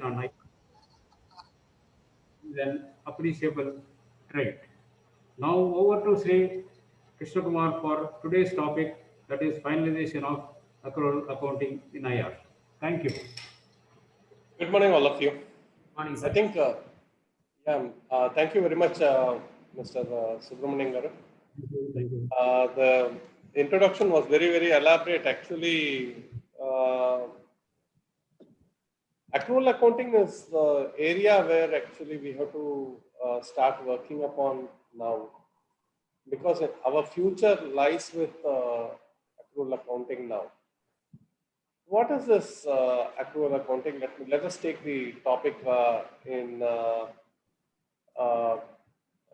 on is an appreciable trait. Now over to Sri Krishna Kumar for today's topic, that is finalization of accrual accounting in IR. Thank you. Good morning, all of you. Morning, I sir. think, thank you very much, Mr. Subramanian Garu. Thank you. The introduction was very, very elaborate. Actually, accrual accounting is the area where actually we have to start working upon now, because our future lies with accrual accounting now. What is this accrual accounting? Let us take the topic in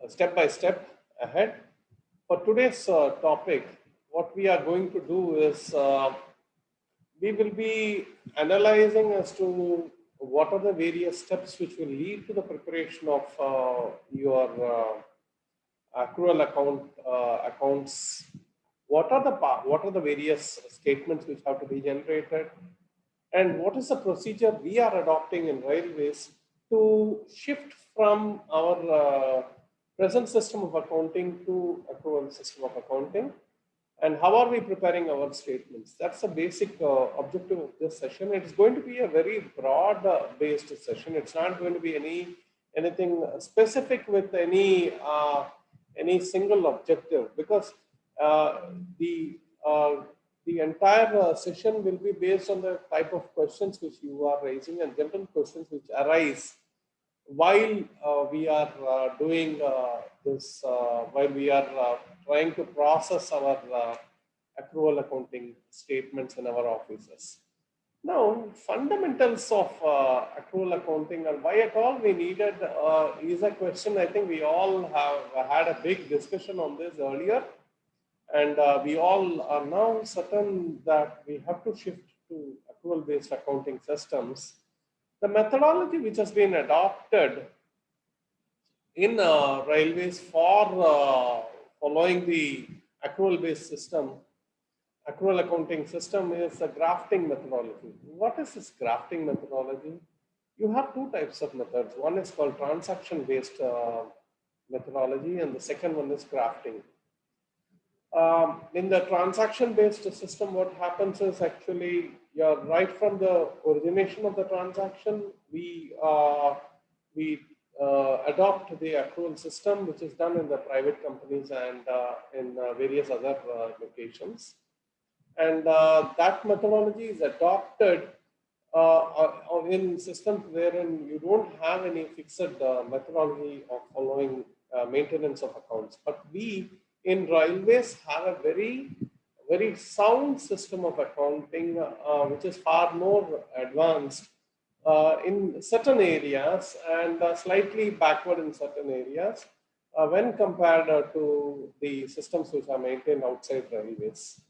step by step ahead. For today's topic, what we are going to do is we will be analyzing as to what are the various steps which will lead to the preparation of your accrual accounts. What are the various statements which have to be generated, and what is the procedure we are adopting in railways to shift from our present system of accounting to accrual system of accounting, and how are we preparing our statements. That's the basic objective of this session. It's going to be a very broad based session. It's not going to be anything specific with any single objective, because the entire session will be based on the type of questions which you are raising and general questions which arise while we are doing this, while we are trying to process our accrual accounting statements in our offices. Now, fundamentals of accrual accounting and why at all we needed is a question. I think we all have had a big discussion on this earlier, and we all are now certain that we have to shift to accrual-based accounting systems. The methodology which has been adopted in railways for following the accrual-based system, accrual accounting system, is a grafting methodology. What is this grafting methodology? You have two types of methods. One is called transaction-based methodology, and the second one is grafting. In the transaction-based system, what happens is actually, right from the origination of the transaction, we adopt the accrual system, which is done in the private companies and in various other locations. And that methodology is adopted in systems wherein you don't have any fixed methodology of following maintenance of accounts. But we in railways have a very, very sound system of accounting, which is far more advanced in certain areas and slightly backward in certain areas when compared to the systems which are maintained outside railways.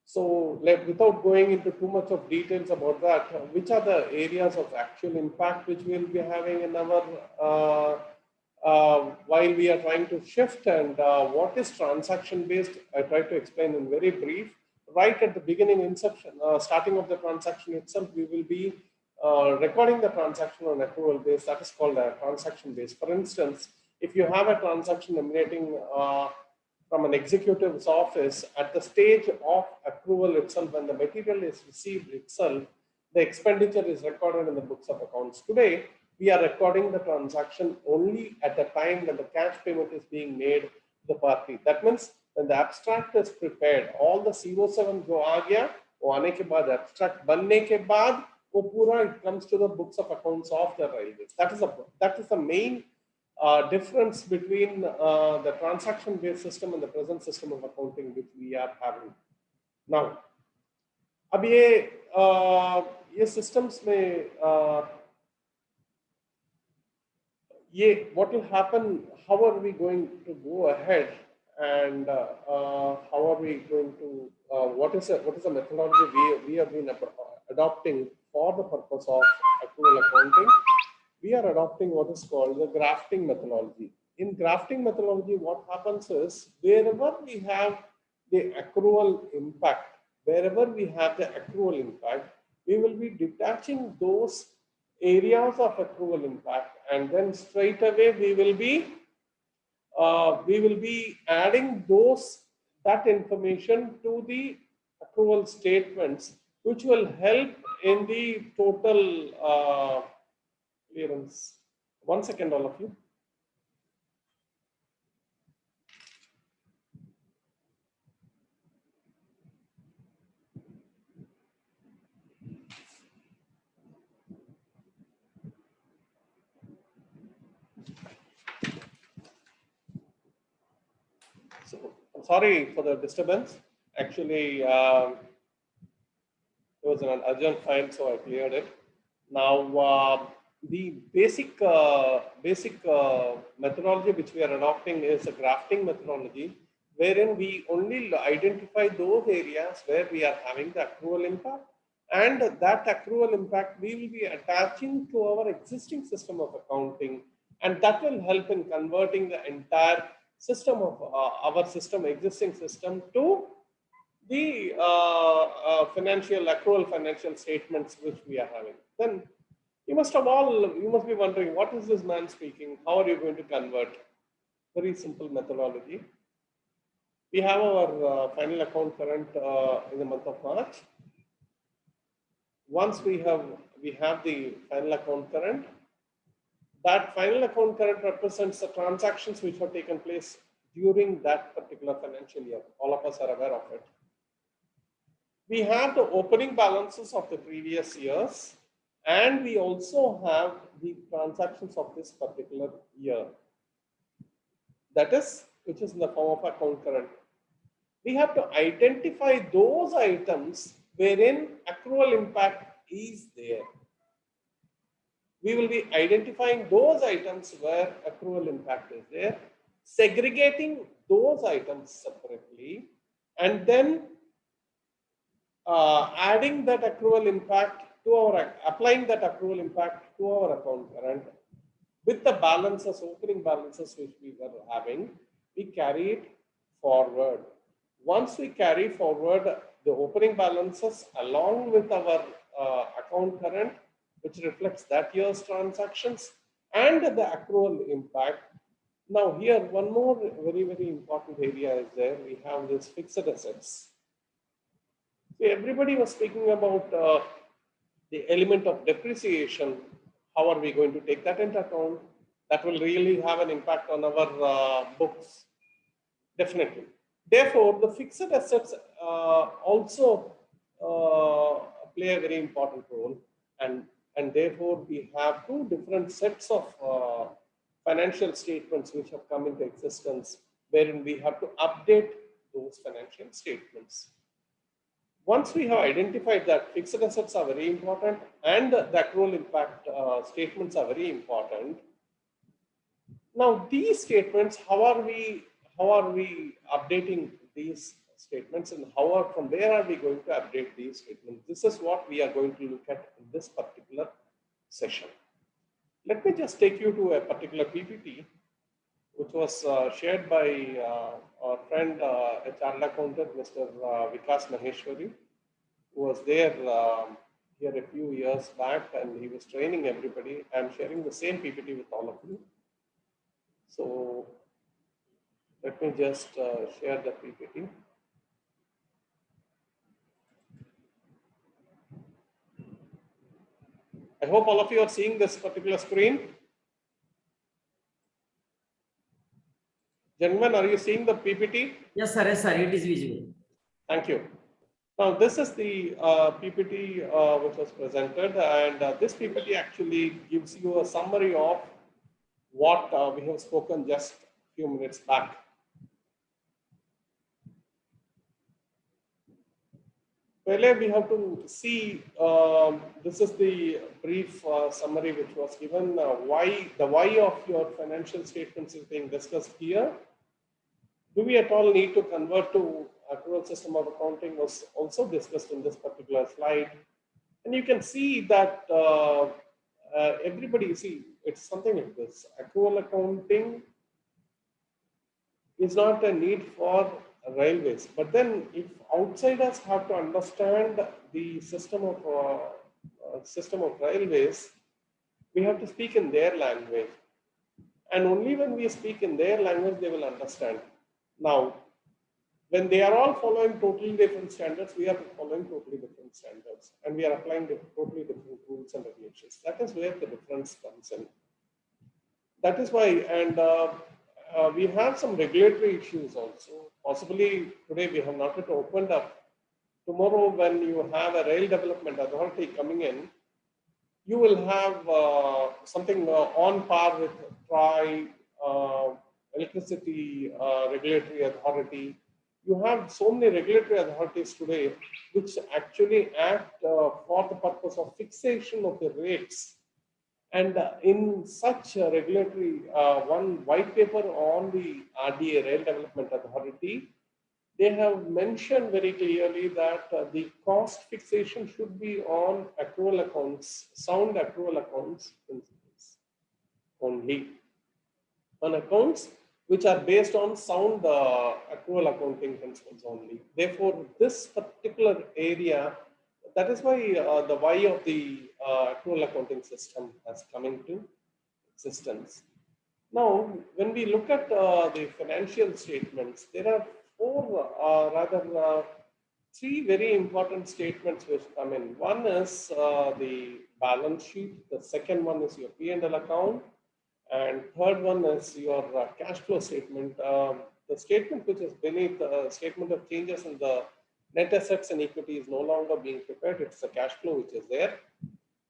So, without going into too much of details about that, which are the areas of actual impact which we will be having in our while we are trying to shift, and what is transaction based? I try to explain in very brief. Right at the beginning, inception, starting of the transaction itself, we will be recording the transaction on accrual base. That is called a transaction base. For instance, if you have a transaction emanating from an executive's office, at the stage of accrual itself, when the material is received itself, the expenditure is recorded in the books of accounts. Today, we are recording the transaction only at the time when the cash payment is being made to the party. That means when the abstract is prepared, all the CO7 जो आ गया, वो आने के बाद abstract बनने के बाद वो पूरा it comes to the books of accounts of the railways. That is the main difference between the transaction-based system and the present system of accounting which we are having now. अब ये systems में what will happen? How are we going to go ahead, and how are we going to? What is the methodology we have been adopting for the purpose of accrual accounting? We are adopting what is called the grafting methodology. In grafting methodology, what happens is wherever we have the accrual impact, we will be detaching those areas of accrual impact, and then straight away we will be adding that information to the accrual statements, which will help in the total clearance. 1 second, all of you. So, I'm sorry for the disturbance. Actually, it was an urgent file, so I cleared it. Now, the basic methodology which we are adopting is a grafting methodology, wherein we only identify those areas where we are having the accrual impact, and that accrual impact we will be attaching to our existing system of accounting, and that will help in converting the entire system of our existing system to the financial accrual financial statements which we are having. Then you must be wondering, what is this man speaking? How are you going to convert? Very simple methodology. We have our final account current in the month of March. Once we have the final account current, that final account current represents the transactions which have taken place during that particular financial year. All of us are aware of it. We have the opening balances of the previous years, and we also have the transactions of this particular year. That is, which is in the form of account current. We have to identify those items wherein accrual impact is there. We will be identifying those items where accrual impact is there, segregating those items separately, and then adding that accrual impact to applying that accrual impact to our account current with the balances, opening balances which we were having, we carry it forward. Once we carry forward the opening balances along with our account current, which reflects that year's transactions, and the accrual impact. Now here, one more very, very important area is there. We have this fixed assets. So everybody was speaking about the element of depreciation. How are we going to take that into account? That will really have an impact on our books, definitely. Therefore, the fixed assets also play a very important role, and therefore we have two different sets of financial statements which have come into existence, wherein we have to update those financial statements. Once we have identified that fixed assets are very important and the accrual impact statements are very important, now these statements, how are we updating these statements, and from where are we going to update these statements? This is what we are going to look at in this particular session. Let me just take you to a particular PPT which was shared by our friend, a chartered accountant, Mr. Vikas Maheshwari, who was there here a few years back, and he was training everybody. I'm sharing the same PPT with all of you. So let me just share the PPT. I hope all of you are seeing this particular screen. Gentlemen, are you seeing the PPT? Yes, sir. Yes, sir. It is visible. Thank you. Now, this is the PPT which was presented, and this PPT actually gives you a summary of what we have spoken just a few minutes back. Well, we have to see, this is the brief summary which was given. The why of your financial statements is being discussed here. Do we at all need to convert to accrual system of accounting was also discussed in this particular slide. And you can see that everybody, it's something like this. Accrual accounting is not a need for railways. But then if outsiders have to understand the system of railways, We have to speak in their language. And only when we speak in their language, they will understand. Now, when they are all following totally different standards, we are following totally different standards. And we are applying totally different rules and regulations. That is where the difference comes in. That is why, and we have some regulatory issues also. Possibly today we have not yet opened up. Tomorrow, when you have a rail development authority coming in, you will have something on par with TRAI, electricity regulatory authority. You have so many regulatory authorities today which actually act for the purpose of fixation of the rates. And in such a regulatory, one white paper on the RDA, Rail Development Authority, they have mentioned very clearly that the cost fixation should be on accrual accounts, sound accrual accounts principles only. On accounts which are based on sound accrual accounting principles only. Therefore, this particular area, that is why the why of the accrual accounting system has come into existence. Now, when we look at the financial statements, there are three very important statements which come in. One is the balance sheet. The second one is your P&L account. And third one is your cash flow statement. The statement which is beneath the statement of changes in the net assets and equity is no longer being prepared. It's the cash flow which is there.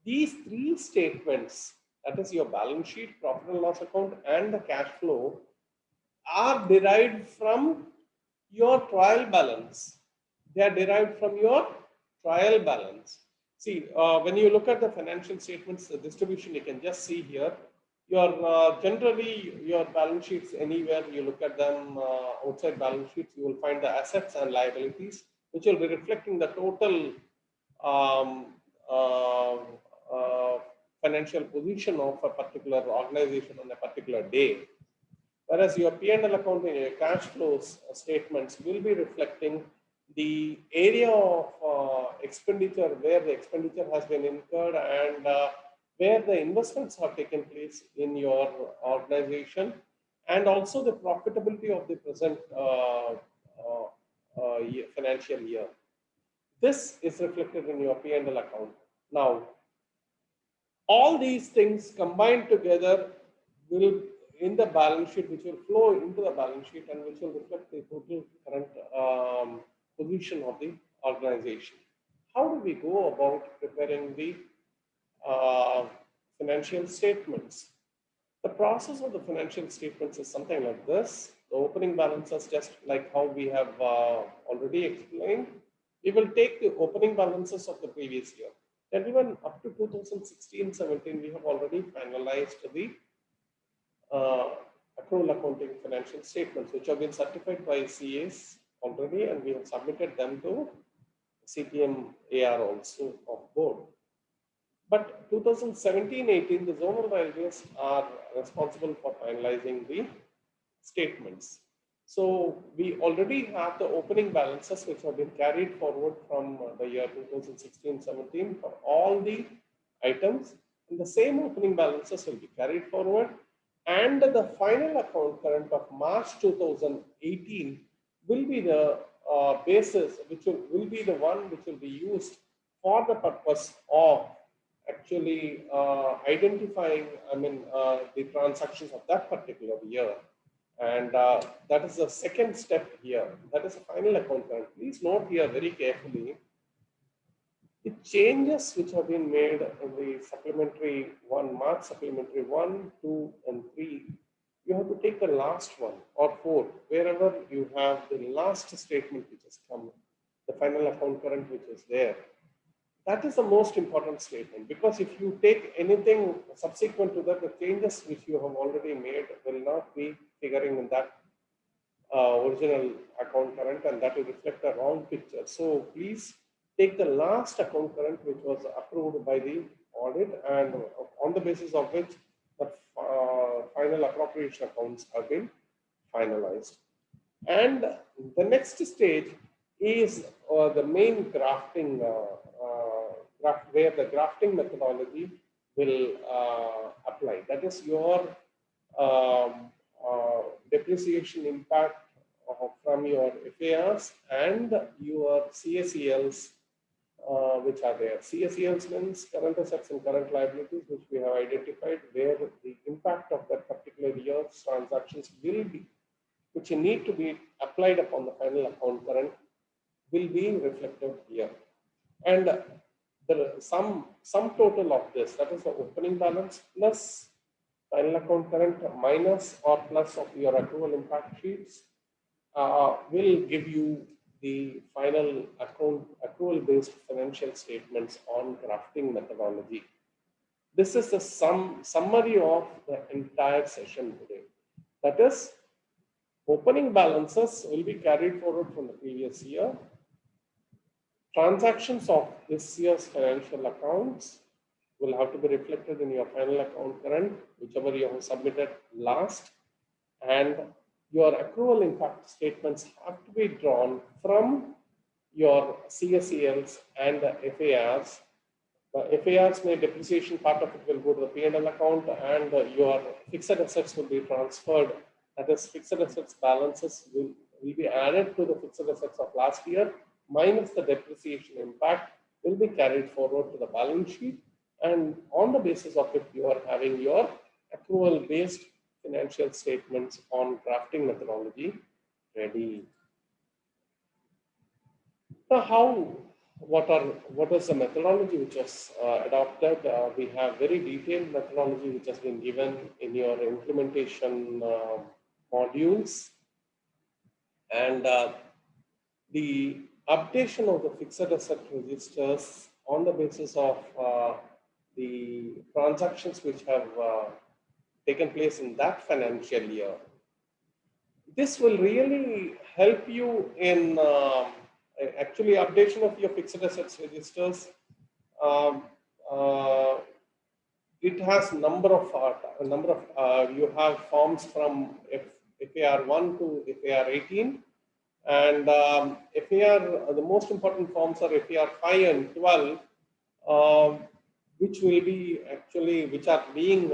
These three statements, that is your balance sheet, profit and loss account, and the cash flow, are derived from your trial balance. They are derived from your trial balance. See, when you look at the financial statements, the distribution, you can just see here. Your generally your balance sheets, anywhere you look at them outside balance sheets, you will find the assets and liabilities, which will be reflecting the total financial position of a particular organization on a particular day. Whereas your P&L account and your cash flows statements will be reflecting the area of expenditure, where the expenditure has been incurred, and where the investments have taken place in your organization, and also the profitability of the present financial year. This is reflected in your P&L account. Now, all these things combined together will in the balance sheet, which will flow into the balance sheet and which will reflect the total current position of the organization. How do we go about preparing the financial statements? The process of the financial statements is something like this. The opening balances, just like how we have already explained, we will take the opening balances of the previous year. And even up to 2016-17, we have already finalized the accrual accounting financial statements, which have been certified by CAs already, and we have submitted them to CPM AR also of board. But 2017-18, the zonal railways are responsible for finalizing the statements. So we already have the opening balances which have been carried forward from the year 2016-17 for all the items, and the same opening balances will be carried forward. And the final account current of March 2018 will be the basis, which will be the one which will be used for the purpose of actually identifying, the transactions of that particular year. And that is the second step here. That is the final account current. Please note here very carefully the changes which have been made in the supplementary 1, March supplementary 1, 2, and 3. You have to take the last one or 4, wherever you have the last statement which has come, the final account current which is there. That is the most important statement, because if you take anything subsequent to that, the changes which you have already made will not be figuring in that original account current, and that will reflect a wrong picture. So please take the last account current which was approved by the audit, and on the basis of which the final appropriation accounts have been finalized. And the next stage is the main grafting, where the grafting methodology will apply. That is your depreciation impact from your FARs and your CACLs, which are there. CACLs means current assets and current liabilities, which we have identified where the impact of that particular year's transactions will be, which need to be applied upon the final account current, will be reflected here. And the sum total of this, that is the opening balance plus final account current minus or plus of your accrual impact sheets, will give you the final accrual based financial statements on drafting methodology. This is the summary of the entire session today. That is, opening balances will be carried forward from the previous year. Transactions of this year's financial accounts will have to be reflected in your final account current, whichever you have submitted last. And your accrual impact statements have to be drawn from your CACLs and FARs. The FARs, may depreciation part of it will go to the P&L account, and your fixed assets will be transferred. That is, fixed assets balances will be added to the fixed assets of last year, minus the depreciation impact will be carried forward to the balance sheet. And on the basis of it, you are having your accrual based financial statements on drafting methodology ready. Now, what is the methodology which was adopted? We have very detailed methodology which has been given in your implementation modules, and the updation of the fixed asset registers on the basis of the transactions which have taken place in that financial year. This will really help you in actually updation of your fixed assets registers. It has number of you have forms from FAR 1 to FAR 18, and FAR, the most important forms are FAR 5 and 12, which will be which are being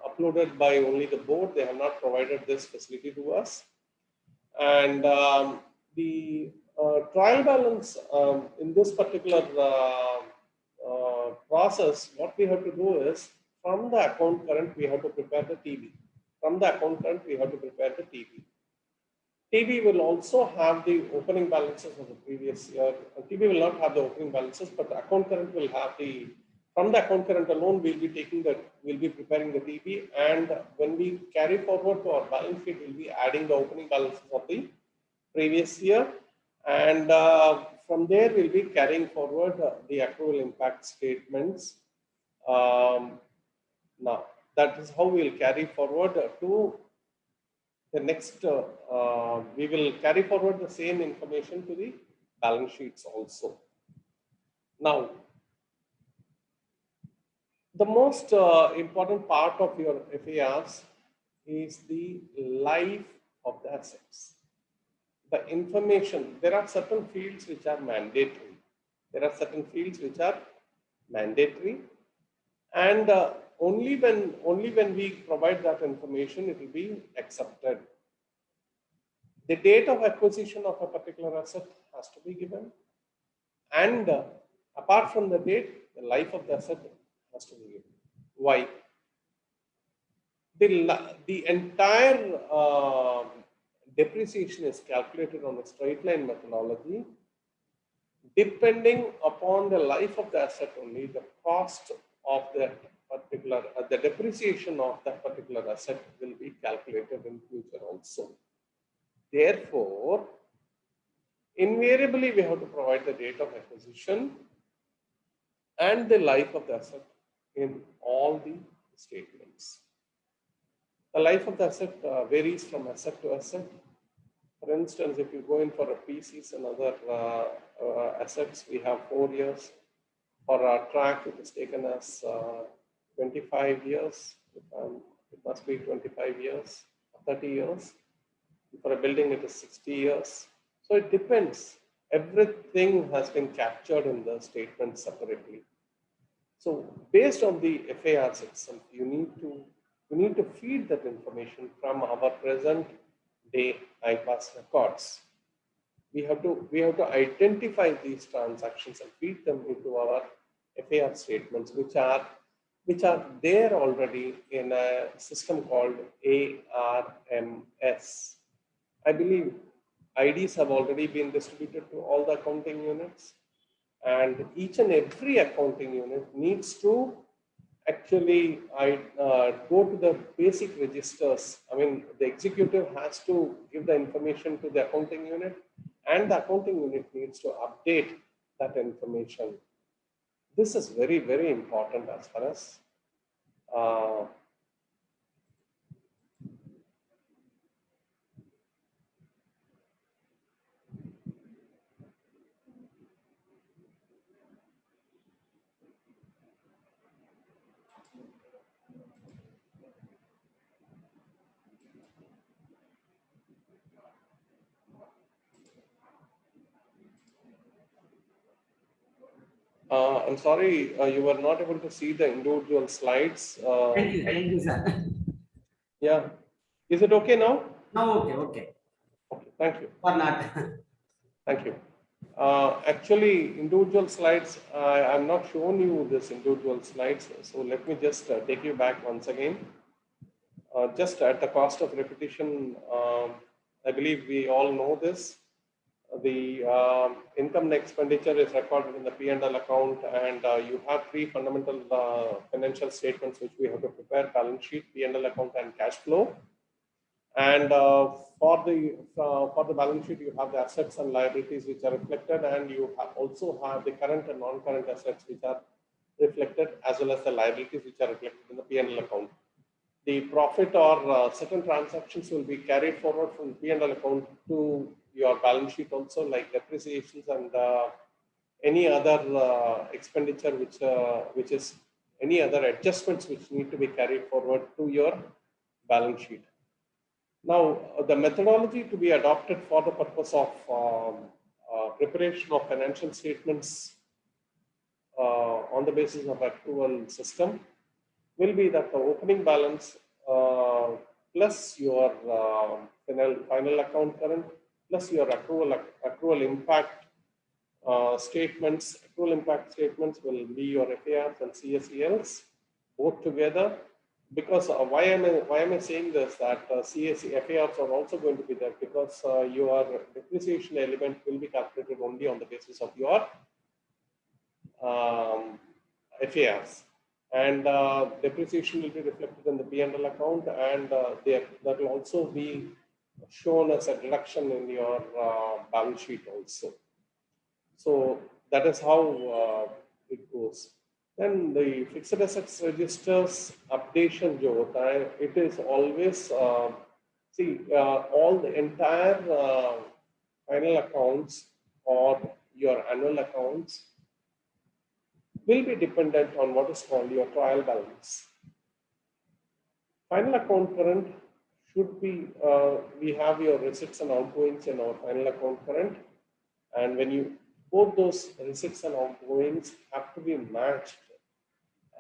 uploaded by only the board. They have not provided this facility to us. And the trial balance in this particular process, what we have to do is, from the account current, we have to prepare the TB. From the account current, we have to prepare the TB. TB will also have the opening balances of the previous year. TB will not have the opening balances, but the account current will have the, from the account current alone, we'll be preparing the TB. And when we carry forward to our balance sheet, we'll be adding the opening balances of the previous year. And from there, we'll be carrying forward the accrual impact statements. Now, that is how we'll carry forward to the next, we will carry forward the same information to the balance sheets also. Now, the most important part of your FARs is the life of the assets. The information, there are certain fields which are mandatory. There are certain fields which are mandatory, and only when we provide that information, it will be accepted. The date of acquisition of a particular asset has to be given, and apart from the date, the life of the asset has to be given. Why? The entire depreciation is calculated on a straight line methodology. Depending upon the life of the asset only, the cost of that particular, the depreciation of that particular asset will be calculated in future also. Therefore, invariably we have to provide the date of acquisition and the life of the asset in all the statements. The life of the asset varies from asset to asset. For instance, if you go in for a PCs and other assets, we have 4 years. For our track, it is taken as 25 years. It must be 25 years, 30 years. For a building, it is 60 years. So it depends. Everything has been captured in the statement separately. So based on the FARs itself, you need to feed that information from our present day IPAS records. We have to identify these transactions and feed them into our FAR statements, which are there already in a system called ARMS. I believe IDs have already been distributed to all the accounting units, and each and every accounting unit needs to actually go to the basic registers. I mean, the executive has to give the information to the accounting unit, and the accounting unit needs to update that information. This is very, very important as far as I'm sorry, you were not able to see the individual slides. Thank you, sir. Yeah. Is it okay now? Now, okay, okay. Okay, thank you. Or not. Thank you. Actually, individual slides, I'm not showing you this individual slides. So let me just take you back once again. Just at the cost of repetition, I believe we all know this. The income and expenditure is recorded in the P&L account, and you have three fundamental financial statements which we have to prepare: balance sheet, P&L account, and cash flow. And for the balance sheet, you have the assets and liabilities which are reflected, and you also have the current and non-current assets which are reflected, as well as the liabilities which are reflected in the P&L account. The profit or certain transactions will be carried forward from P&L account to your balance sheet also, like depreciations and any other expenditure which is any other adjustments which need to be carried forward to your balance sheet. Now, the methodology to be adopted for the purpose of preparation of financial statements on the basis of accrual system will be that the opening balance plus your final account current plus your accrual impact statements. Accrual impact statements will be your FARs and CSELs both together. Because why am I saying this, that FARs are also going to be there, because your depreciation element will be calculated only on the basis of your FARs, and depreciation will be reflected in the P&L account, and that will also be shown as a deduction in your balance sheet also. So that is how it goes. Then the fixed assets registers updation, Jyot, it is always, all the entire final accounts or your annual accounts will be dependent on what is called your trial balance. Final account current should be, we have your receipts and outgoings in our final account current. And when you, both those receipts and outgoings have to be matched,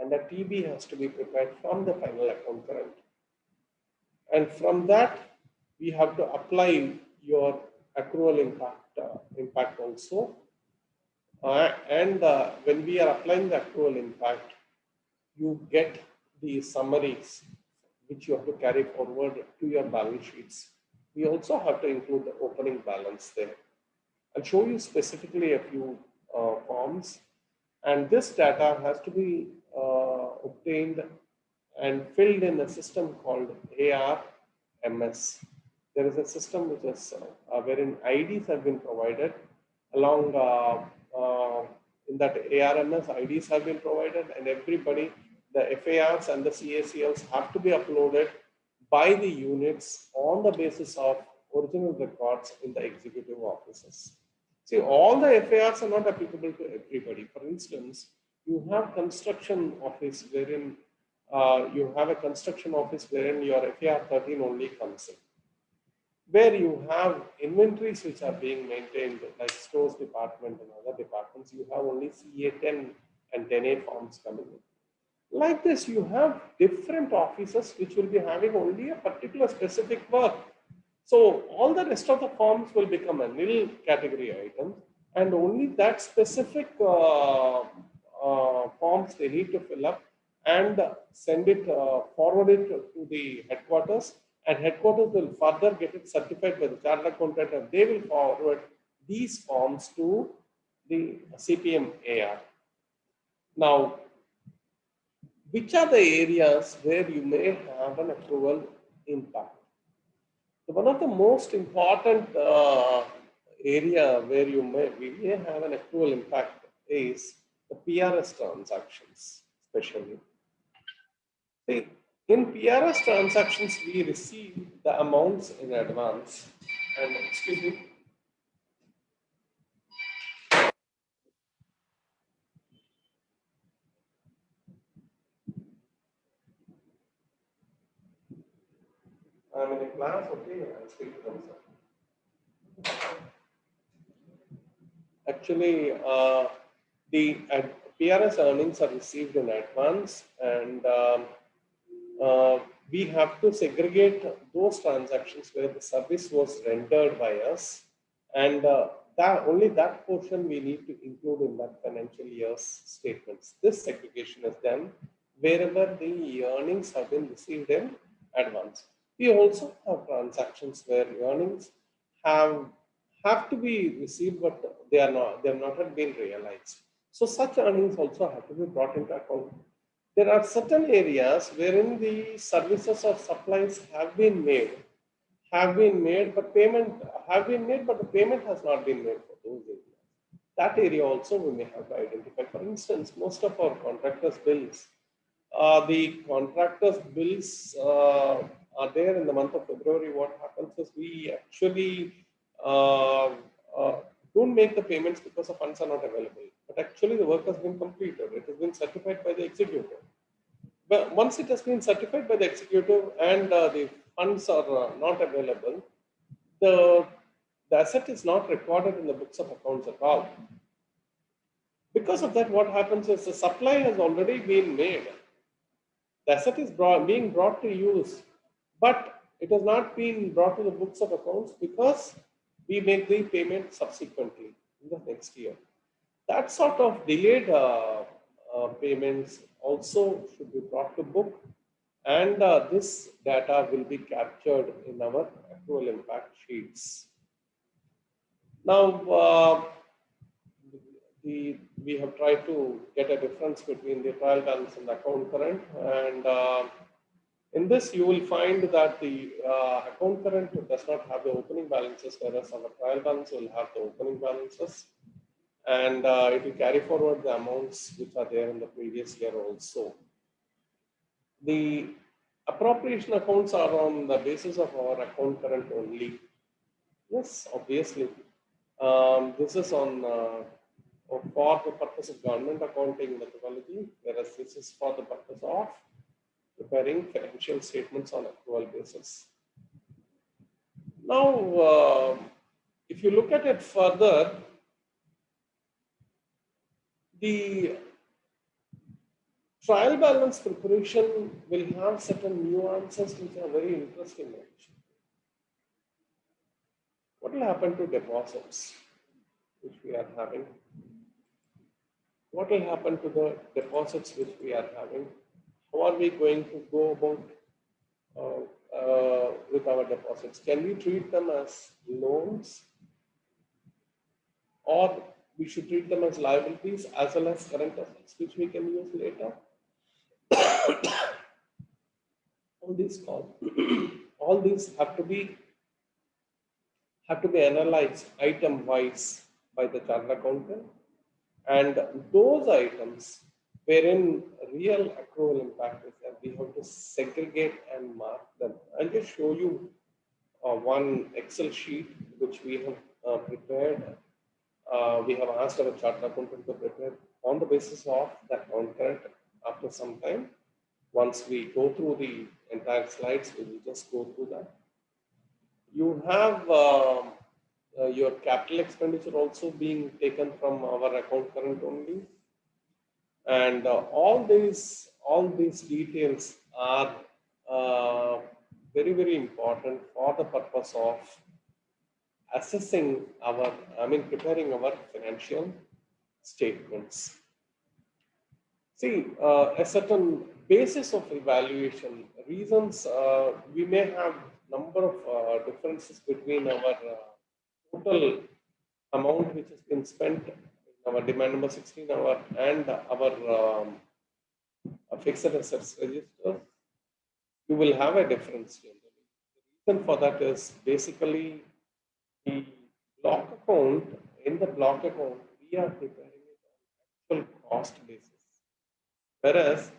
and a TB has to be prepared from the final account current. And from that, we have to apply your accrual impact also. When we are applying the accrual impact, you get the summaries which you have to carry forward to your balance sheets. We also have to include the opening balance there. I'll show you specifically a few forms, and this data has to be obtained and filled in a system called ARMS. There is a system which is wherein IDs have been provided along in that ARMS. IDs have been provided, and everybody, the FARs and the CACLs have to be uploaded by the units on the basis of original records in the executive offices. See, all the FARs are not applicable to everybody. For instance, you have construction office wherein you have a construction office wherein your FAR 13 only comes in. Where you have inventories which are being maintained, like stores department and other departments, you have only CA 10 and 10A forms coming in. Like this, you have different offices which will be having only a particular specific work. So all the rest of the forms will become a nil category items, and only that specific forms they need to fill up and send it, forward it to the headquarters, and headquarters will further get it certified by the chartered accountant, and they will forward these forms to the CPM AR. Now, which are the areas where you may have an accrual impact? So one of the most important area where we may have an accrual impact is the PRS transactions, especially. See, in PRS transactions, we receive the amounts in advance. And excuse me. I'm in a class, okay? I'll speak to them, sir. Actually, the PRS earnings are received in advance, and we have to segregate those transactions where the service was rendered by us, and only that portion we need to include in that financial year's statements. This segregation is done wherever the earnings have been received in advance. We also have transactions where earnings have to be received, but they have not yet been realized. So such earnings also have to be brought into account. There are certain areas wherein the services or supplies have been made, but the payment has not been made for those areas. That area also we may have to identify. For instance, most of our contractors' bills, are there in the month of February. What happens is we actually don't make the payments because the funds are not available. But actually the work has been completed. It has been certified by the executive. But once it has been certified by the executive and the funds are not available, the asset is not recorded in the books of accounts at all. Because of that, what happens is the supply has already been made. The asset is being brought to use, but it has not been brought to the books of accounts because we make the payment subsequently in the next year. That sort of delayed payments also should be brought to book, and this data will be captured in our accrual impact sheets. Now, we have tried to get a difference between the trial balance and the account current, and in this you will find that the account current does not have the opening balances, whereas our trial balance will have the opening balances, and it will carry forward the amounts which are there in the previous year also. The appropriation accounts are on the basis of our account current only. Yes, obviously. This is on for the purpose of government accounting methodology, whereas this is for the purpose of preparing financial statements on accrual basis. Now, if you look at it further, the trial balance preparation will have certain nuances which are very interesting. What will happen to deposits which we are having? What will happen to the deposits which we are having? How are we going to go about with our deposits? Can we treat them as loans, or we should treat them as liabilities as well as current assets which we can use later? All these have to be analyzed item wise by the chartered accountant, and those items wherein real accrual impact is that we have to segregate and mark them. I'll just show you one Excel sheet which we have prepared. We have asked our chartered accountant to prepare on the basis of the account current. After some time, once we go through the entire slides, we will just go through that. You have your capital expenditure also being taken from our account current only. And all these details are very, very important for the purpose of assessing our, preparing our financial statements. See, a certain basis of evaluation, reasons, we may have number of differences between our total amount which has been spent in our demand number 16 our, and our fixed assets register. You will have a difference generally. The reason for that is basically the block account. In the block account, we are preparing it on actual cost basis. Whereas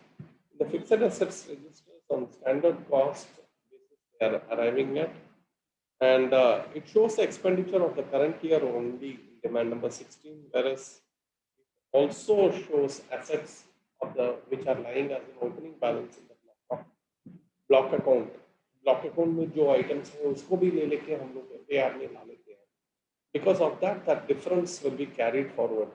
the fixed assets registers on standard cost basis they are arriving at, and it shows the expenditure of the current year only in demand number 16, whereas it also shows assets of the which are lying as an opening balance in the block account. Block account में जो items हैं उसको भी ले लेके हम लोग FAR में ला लेते हैं. Because of that, that difference will be carried forward.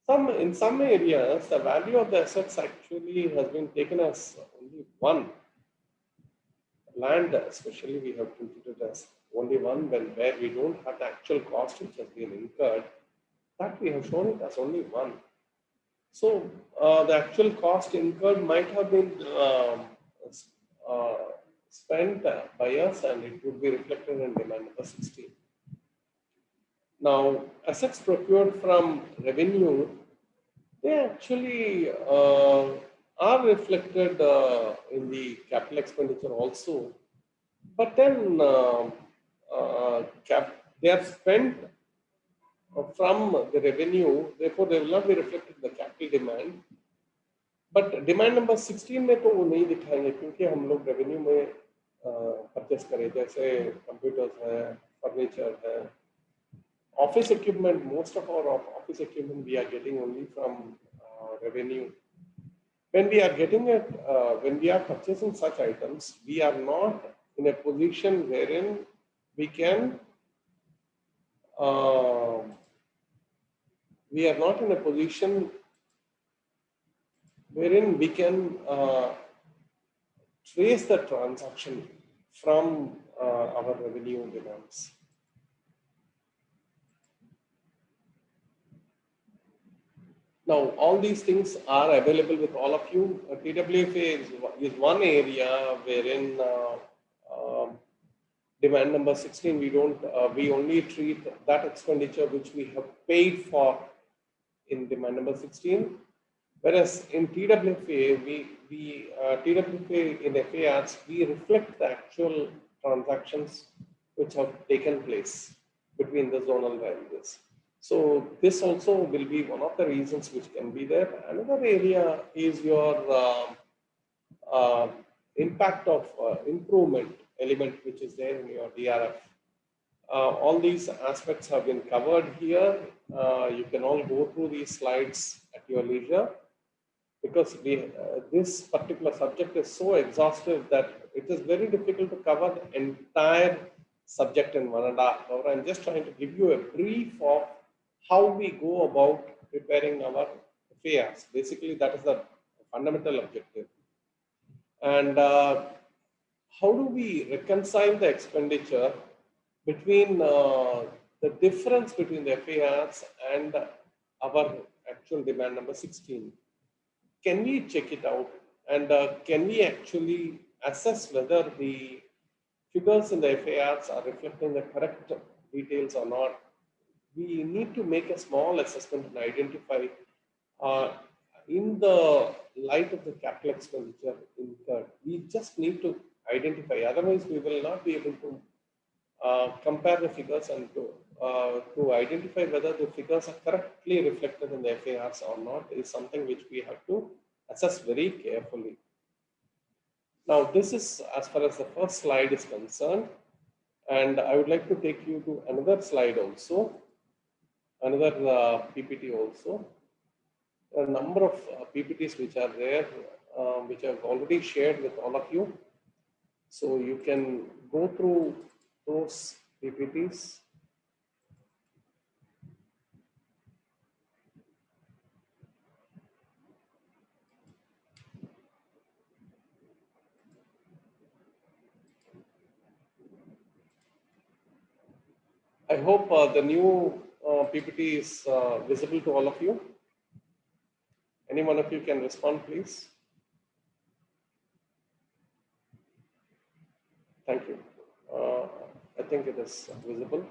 In some areas, the value of the assets actually has been taken as only one. Land, especially, we have treated it as only one where we don't have the actual cost which has been incurred. That we have shown it as only one. So the actual cost incurred might have been spent by us, and it would be reflected in demand number 16. Now, assets procured from revenue, they actually are reflected in the capital expenditure also, but then they are spent from the revenue, therefore they will not be reflected in the capital demand. But demand number 16 में तो वो नहीं दिखाएंगे क्योंकि हम लोग revenue में purchase करें, जैसे computers है, furniture है, office equipment. Most of our office equipment we are getting only from revenue. When we are getting it, when we are purchasing such items, we are not in a position wherein we can trace the transaction from our revenue demands. Now, all these things are available with all of you. TWFA is one area wherein demand number 16, we only treat that expenditure which we have paid for in demand number 16. Whereas in TWFA, TWFA in FARs, we reflect the actual transactions which have taken place between the zonal values. So this also will be one of the reasons which can be there. Another area is your impact of improvement element, which is there in your DRF. All these aspects have been covered here. You can all go through these slides at your leisure, because this particular subject is so exhaustive that it is very difficult to cover the entire subject in 1.5 hours. I'm just trying to give you a brief of how we go about preparing our FARs. Basically, that is the fundamental objective. And how do we reconcile the expenditure between the difference between the FARs and our actual demand number 16? Can we check it out, and can we actually assess whether the figures in the FARs are reflecting the correct details or not? We need to make a small assessment and identify in the light of the capital expenditure incurred. We just need to identify, otherwise we will not be able to compare the figures and to identify whether the figures are correctly reflected in the FARs or not is something which we have to assess very carefully. Now, this is as far as the first slide is concerned, and I would like to take you to another slide also, another PPT also. There are a number of PPTs which are there, which I've already shared with all of you. So you can go through those PPTs. I hope the new PPT is visible to all of you. Any one of you can respond, please. Thank you. I think it is visible.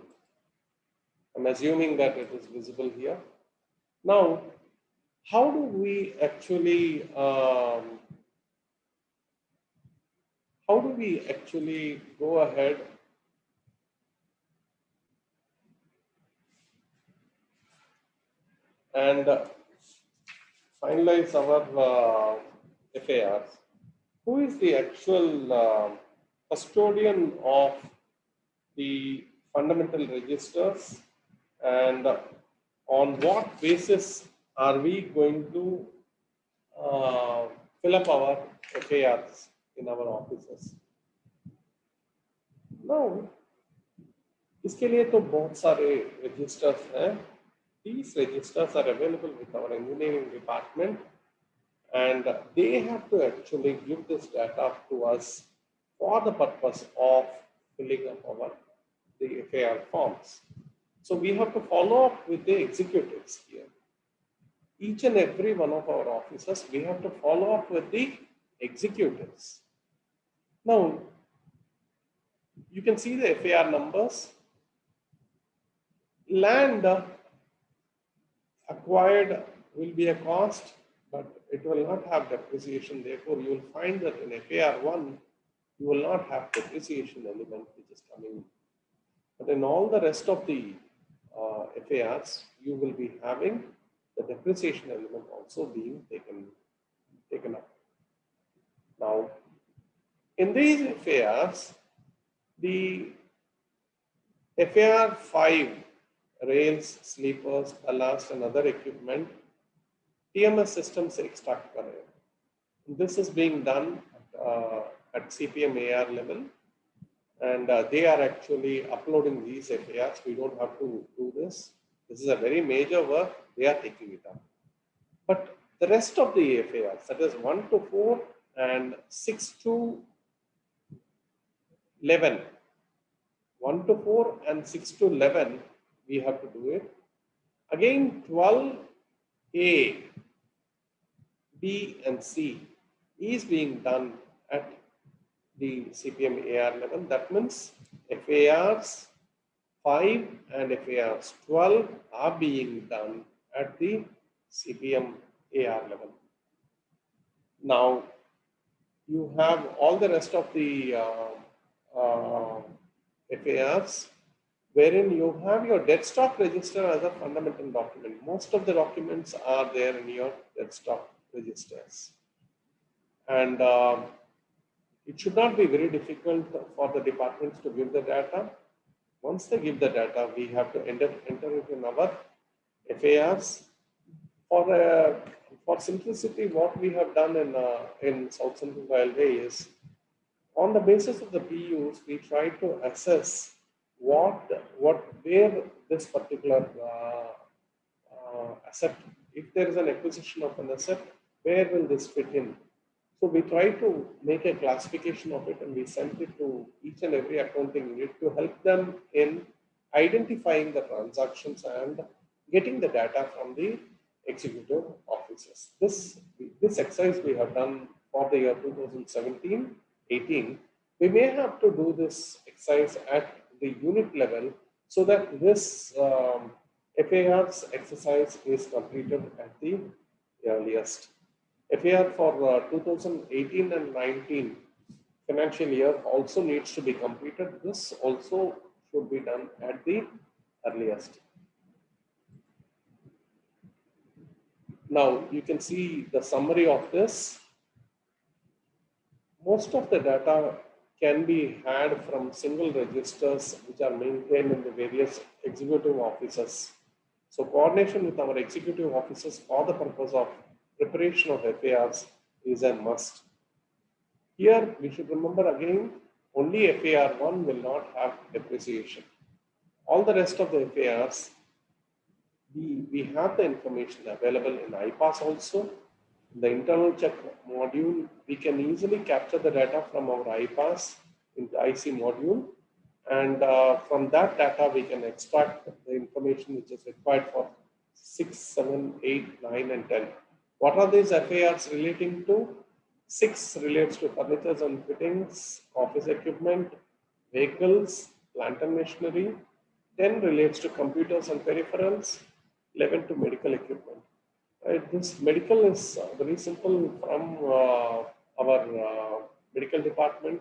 I'm assuming that it is visible here. Now, how do we actually go ahead and finalize our FARs? Who is the actual custodian of the fundamental registers, and on what basis are we going to fill up our FARs in our offices? Now, इसके लिए तो बहुत सारे registers हैं. These registers are available with our engineering department, and they have to actually give this data to us for the purpose of filling up the FAR forms. So we have to follow up with the executives here. Each and every one of our officers, we have to follow up with the executives. Now, you can see the FAR numbers. Land acquired will be a cost, but it will not have depreciation. Therefore, you will find that in FAR1, you will not have depreciation element which is coming in. But in all the rest of the FARs, you will be having the depreciation element also being taken up. Now, in these FARs, the FAR 5, rails, sleepers, ballast, and other equipment, TMS system se extract kar rahe. This is being done at CPM AR level, and they are actually uploading these FARs. We don't have to do this. This is a very major work. They are taking it up. But the rest of the FARs, that is 1 to 4 and 6 to 11, 1 to 4 and 6 to 11, we have to do it. Again, 12A, B, and C is being done at the CPM AR level. That means FARs 5 and FARs 12 are being done at the CPM AR level. Now, you have all the rest of the FARs, wherein you have your dead stock register as a fundamental document. Most of the documents are there in your dead stock registers. And it should not be very difficult for the departments to give the data. Once they give the data, we have to enter it in our FARs. For simplicity, what we have done in South Central Railway is, on the basis of the PUs, we try to assess where this particular asset, if there is an acquisition of an asset, where will this fit in? So we try to make a classification of it, and we send it to each and every accounting unit to help them in identifying the transactions and getting the data from the executive officers. This exercise we have done for the year 2017-18. We may have to do this exercise at the unit level so that this FARs exercise is completed at the earliest. FAR for 2018 and 19 financial year also needs to be completed. This also should be done at the earliest. Now, you can see the summary of this. Most of the data can be had from single registers which are maintained in the various executive offices. So coordination with our executive offices for the purpose of preparation of FARs is a must. Here we should remember again, only FAR1 will not have depreciation. All the rest of the FARs, we have the information available in IPAS also. The internal check module, we can easily capture the data from our IPAS in the IC module And from that data, we can extract the information which is required for 6, 7, 8, 9, and 10. What are these FARs relating to? 6 relates to furniture and fittings, office equipment, vehicles, plant and machinery. 10 relates to computers and peripherals. 11 to medical equipment. Right, this medical is very simple from our medical department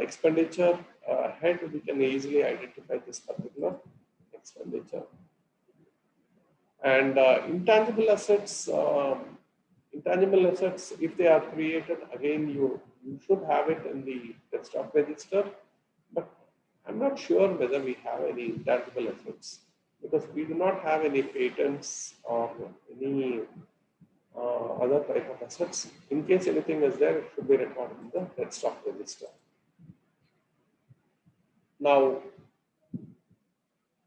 expenditure head. We can easily identify this particular expenditure. And intangible assets, if they are created, again, you should have it in the desktop register. But I'm not sure whether we have any intangible assets because we do not have any patents or any other type of assets. In case anything is there, it should be recorded in the desktop register. Now,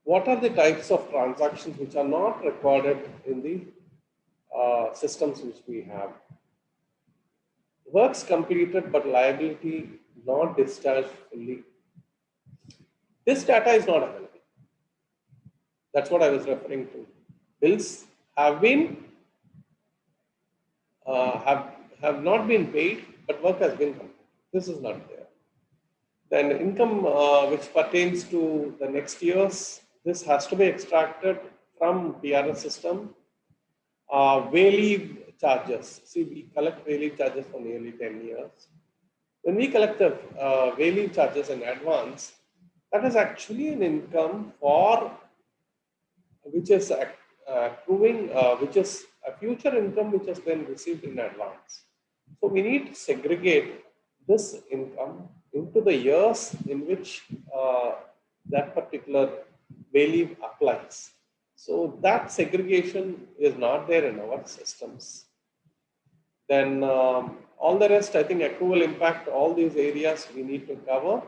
what are the types of transactions which are not recorded in the systems which we have? Works completed but liability not discharged fully. This data is not available. That's what I was referring to. Bills have been have not been paid, but work has been completed. This is not there. Then income which pertains to the next years, this has to be extracted from PRS system. Leave charges. See, we collect leave charges for nearly 10 years. When we collect the leave charges in advance, that is actually an income for which is accruing, which is a future income which has been received in advance. So we need to segregate this income into the years in which that particular leave applies. So that segregation is not there in our systems. Then all the rest, I think accrual impact, all these areas we need to cover.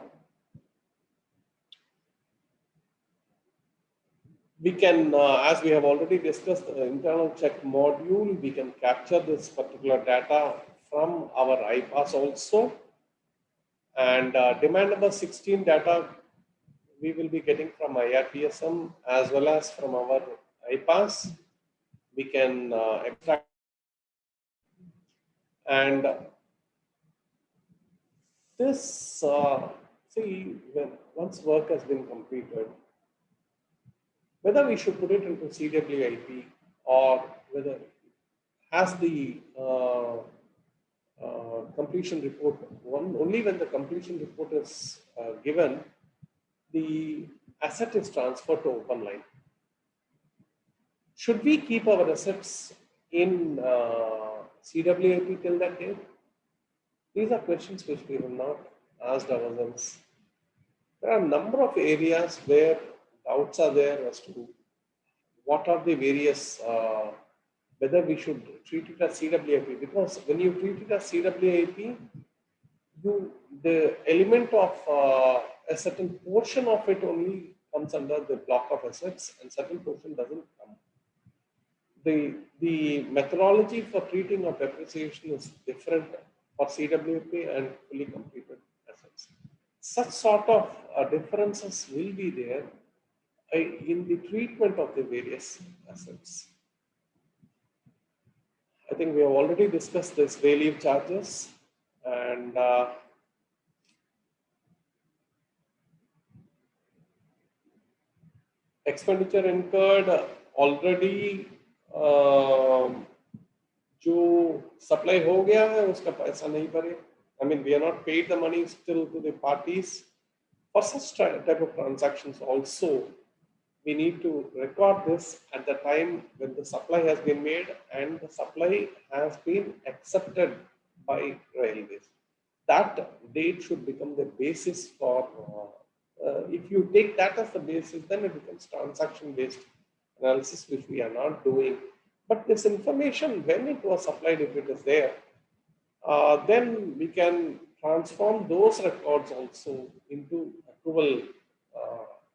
We can, as we have already discussed, the internal check module, we can capture this particular data from our iPass also. And demand number 16 data we will be getting from IRPSM as well as from our iPass. We can extract and this, see, once work has been completed, whether we should put it into CWIP or whether it has the completion report, only when the completion report is given, the asset is transferred to OpenLine. Should we keep our assets in CWIP till that date? These are questions which we have not asked ourselves. There are a number of areas where doubts are there as to what are the various, whether we should treat it as CWIP, because when you treat it as CWIP, the element of a certain portion of it only comes under the block of assets and certain portion doesn't come. The methodology for treating of depreciation is different for CWIP and fully completed assets. Such sort of differences will be there in the treatment of the various assets. I think we have already discussed this leave charges and expenditure incurred already जो supply हो गया है उसका पैसा नहीं भरे. I mean, we are not paid the money still to the parties. For such type of transactions also, we need to record this at the time when the supply has been made and the supply has been accepted by railways. That date should become the basis for, if you take that as the basis, then it becomes transaction-based analysis, which we are not doing. But this information, when it was supplied, if it is there, then we can transform those records also into accrual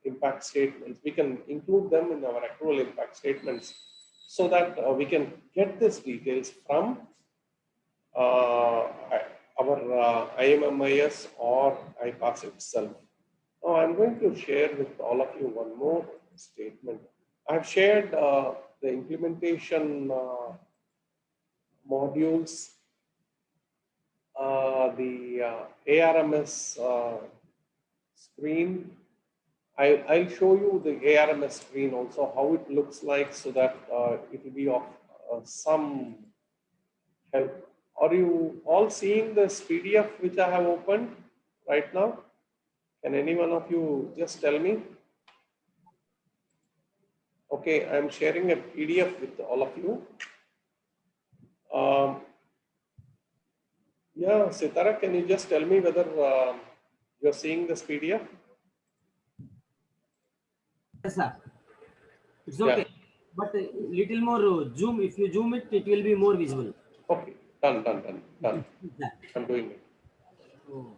impact statements. We can include them in our accrual impact statements so that we can get these details from our IMMIS or iPass itself. Now I'm going to share with all of you one more statement. I've shared the implementation modules, the ARMS screen. I'll show you the ARMS screen also, how it looks like, so that it will be of some help. Are you all seeing this PDF which I have opened right now? Can any one of you just tell me? Okay, I'm sharing a PDF with all of you. Yeah, Sitara, can you just tell me whether you're seeing this PDF? Yes, sir. It's Yeah. okay. But little more zoom. If you zoom it, it will be more visible. Okay, done. Yeah. I'm doing it. Oh.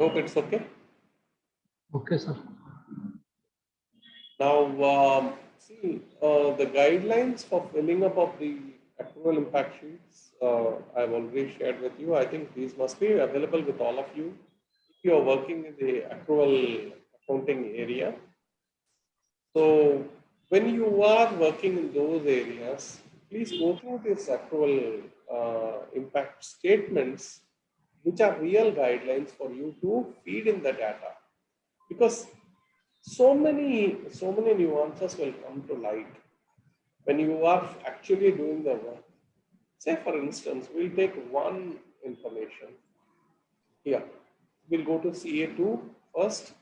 Hope it's okay. Okay, sir. Now, see, the guidelines for filling up of the accrual impact sheets, I've already shared with you. I think these must be available with all of you if you are working in the accrual accounting area. So, when you are working in those areas, please go through this accrual impact statements, which are real guidelines for you to feed in the data, because so many nuances will come to light when you are actually doing the work. Say for instance, we'll take one information here. We'll go to CA2 first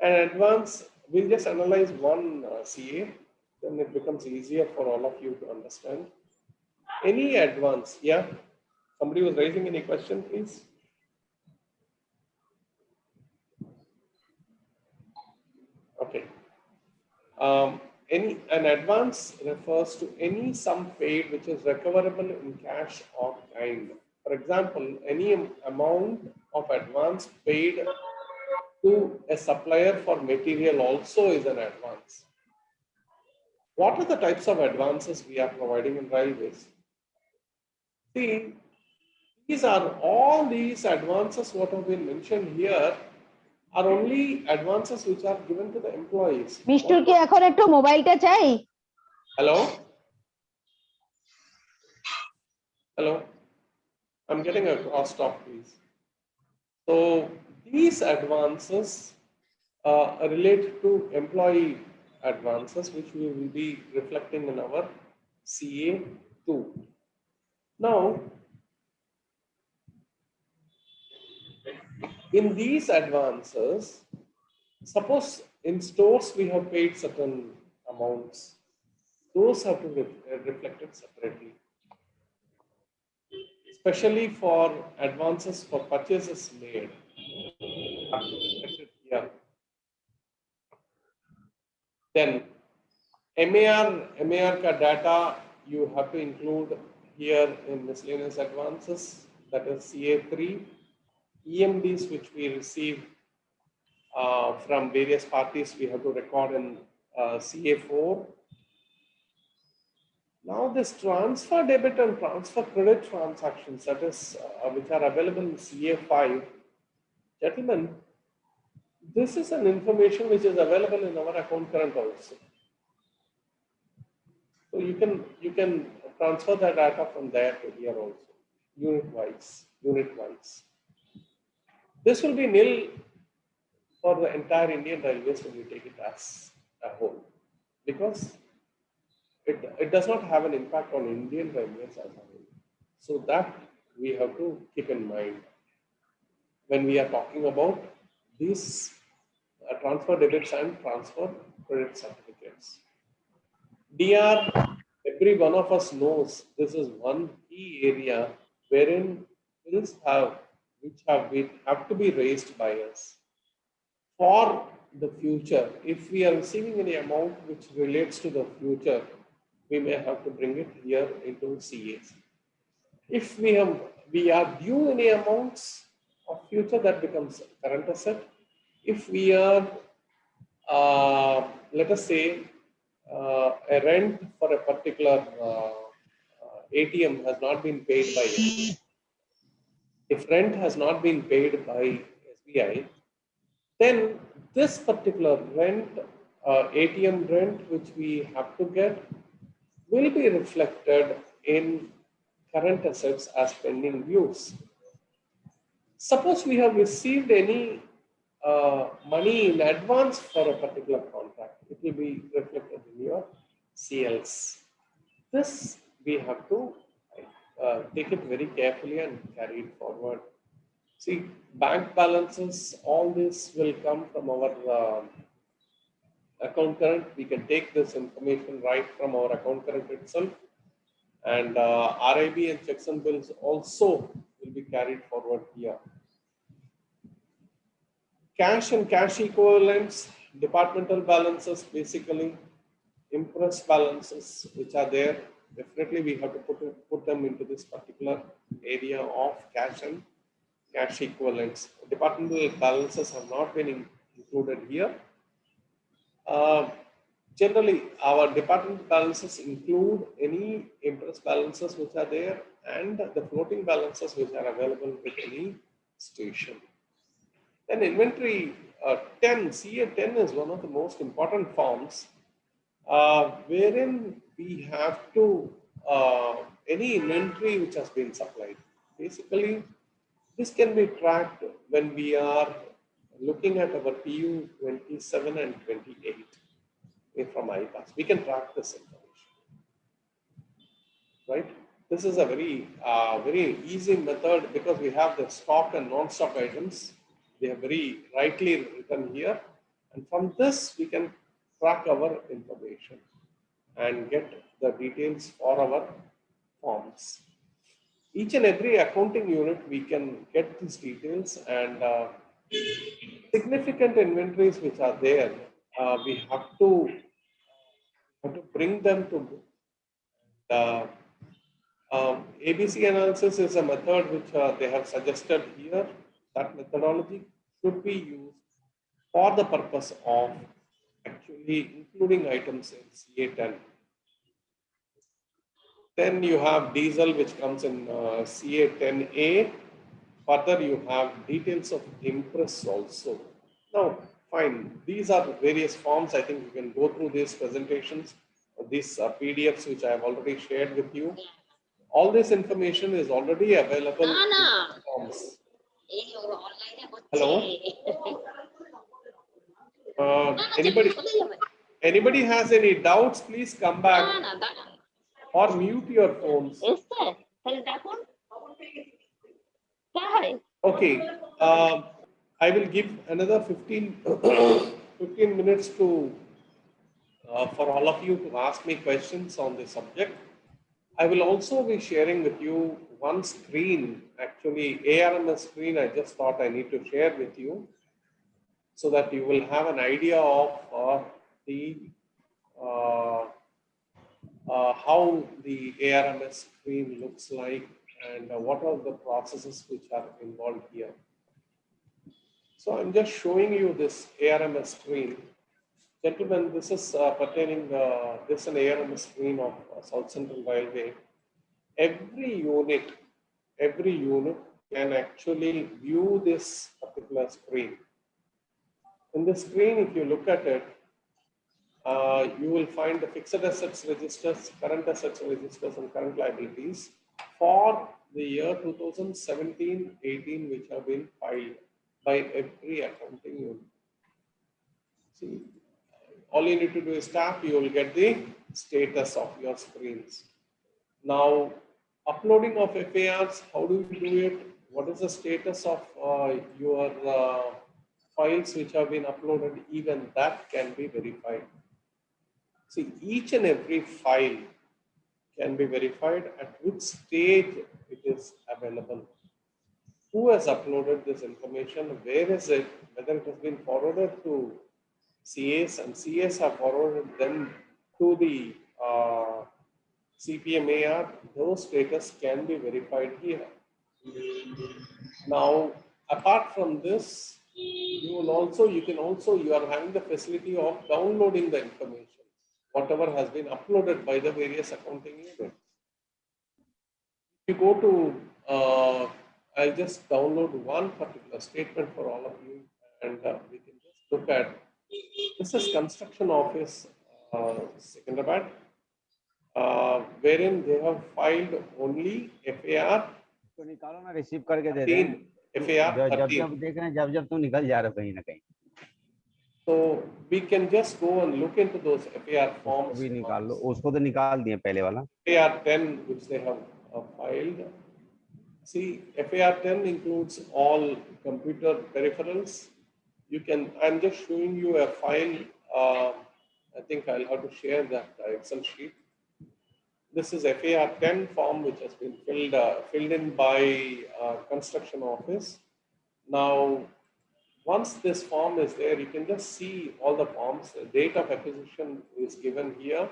and advance. We'll just analyze one CA, then it becomes easier for all of you to understand. Any advance, yeah? Somebody was raising any question, please? Okay. An advance refers to any sum paid which is recoverable in cash or kind. For example, any amount of advance paid to a supplier for material also is an advance. What are the types of advances we are providing in railways? See, all these advances what have been mentioned here are only advances which are given to the employees. মিষ্টুর কি এখন একটু মোবাইলটা চাই? Hello? Hello? I'm getting a cross talk, please. So these advances relate to employee advances, which we will be reflecting in our CA2. Now, in these advances, suppose in stores we have paid certain amounts, those have to be reflected separately. Especially for advances for purchases made. Here. Then MAR ka data you have to include here in miscellaneous advances, that is CA3. EMDs which we receive from various parties we have to record in CA4. Now this transfer debit and transfer credit transactions, that is which are available in CA5, gentlemen, this is an information which is available in our account current also. So you can transfer that data from there to here also, unit wise. This will be nil for the entire Indian Railways when you take it as a whole, because it does not have an impact on Indian Railways as a whole. So that we have to keep in mind when we are talking about these transfer debits and transfer credit certificates. DR, every one of us knows this is one key area wherein bills have to be raised by us for the future. If we are receiving any amount which relates to the future, we may have to bring it here into CAs. If we are due any amounts, of future that becomes current asset. If we are, let us say, a rent for a particular ATM has not been paid by you. If rent has not been paid by SBI, then this particular rent, ATM rent, which we have to get, will be reflected in current assets as pending dues. Suppose we have received any money in advance for a particular contract, it will be reflected in your CLs. This we have to take it very carefully and carry it forward. See, bank balances, all this will come from our account current. We can take this information right from our account current itself. And RIB and checks and bills also will be carried forward here. Cash and cash equivalents, departmental balances, basically impress balances which are there. Definitely we have to put them into this particular area of cash and cash equivalents. Departmental balances have not been included here. Generally, our department balances include any interest balances which are there and the floating balances which are available with any station. Then inventory 10, CA 10 is one of the most important forms wherein we have to, any inventory which has been supplied. Basically, this can be tracked when we are looking at our PU 27 and 28 from IPAS. We can track this information, right? This is a very, very easy method because we have the stock and non-stock items. They are very rightly written here. And from this, we can track our information and get the details for our forms. Each and every accounting unit, we can get these details and significant inventories which are there, we have to bring them to book. ABC analysis is a method which they have suggested here. That methodology should be used for the purpose of actually including items in CA10. Then you have diesel which comes in CA10A. Further, you have details of impress also. Now, fine. These are various forms. I think you can go through these presentations, these PDFs which I have already shared with you. All this information is already available in forms. Hello? Anybody has any doubts, please come back or mute your phones. Okay. I will give another 15 minutes to for all of you to ask me questions on this subject. I will also be sharing with you one screen, actually ARMS screen. I just thought I need to share with you so that you will have an idea of how the ARMS screen looks like and what are the processes which are involved here. So I'm just showing you this ARMS screen. Gentlemen, this is pertaining, this is an ARMS screen of South Central Railway. Every unit can actually view this particular screen. In the screen, if you look at it, you will find the fixed assets registers, current assets registers, and current liabilities for the year 2017-18, which have been filed by every accounting unit. See, all you need to do is tap, you will get the status of your screens. Now, uploading of FARs, how do you do it? What is the status of your files which have been uploaded? Even that can be verified. See, each and every file can be verified at which stage it is available. Who has uploaded this information? Where is it? Whether it has been forwarded to CAs and CAs have forwarded them to the CPMAR, those status can be verified here. Now, apart from this, you are having the facility of downloading the information, whatever has been uploaded by the various accounting units. If you go to, I'll just download one particular statement for all of you, and we can just look at, this is construction office, Secunderabad, wherein they have filed only FAR तो निकालो ना, receive करके दे 13, दें। FAR जब 13. जब देख रहे हैं, जब तुम निकल जा रहे हो कहीं ना कहीं, So we can just go and look into those FAR उसको forms. भी निकाल लो, उसको तो निकाल दिए पहले वाला। FAR 10, which they have filed. See, FAR 10 includes all computer peripherals. You can, I'm just showing you a file. I think I'll have to share that Excel sheet. This is FAR 10 form, which has been filled in by construction office. Now, once this form is there, you can just see all the forms. The date of acquisition is given here.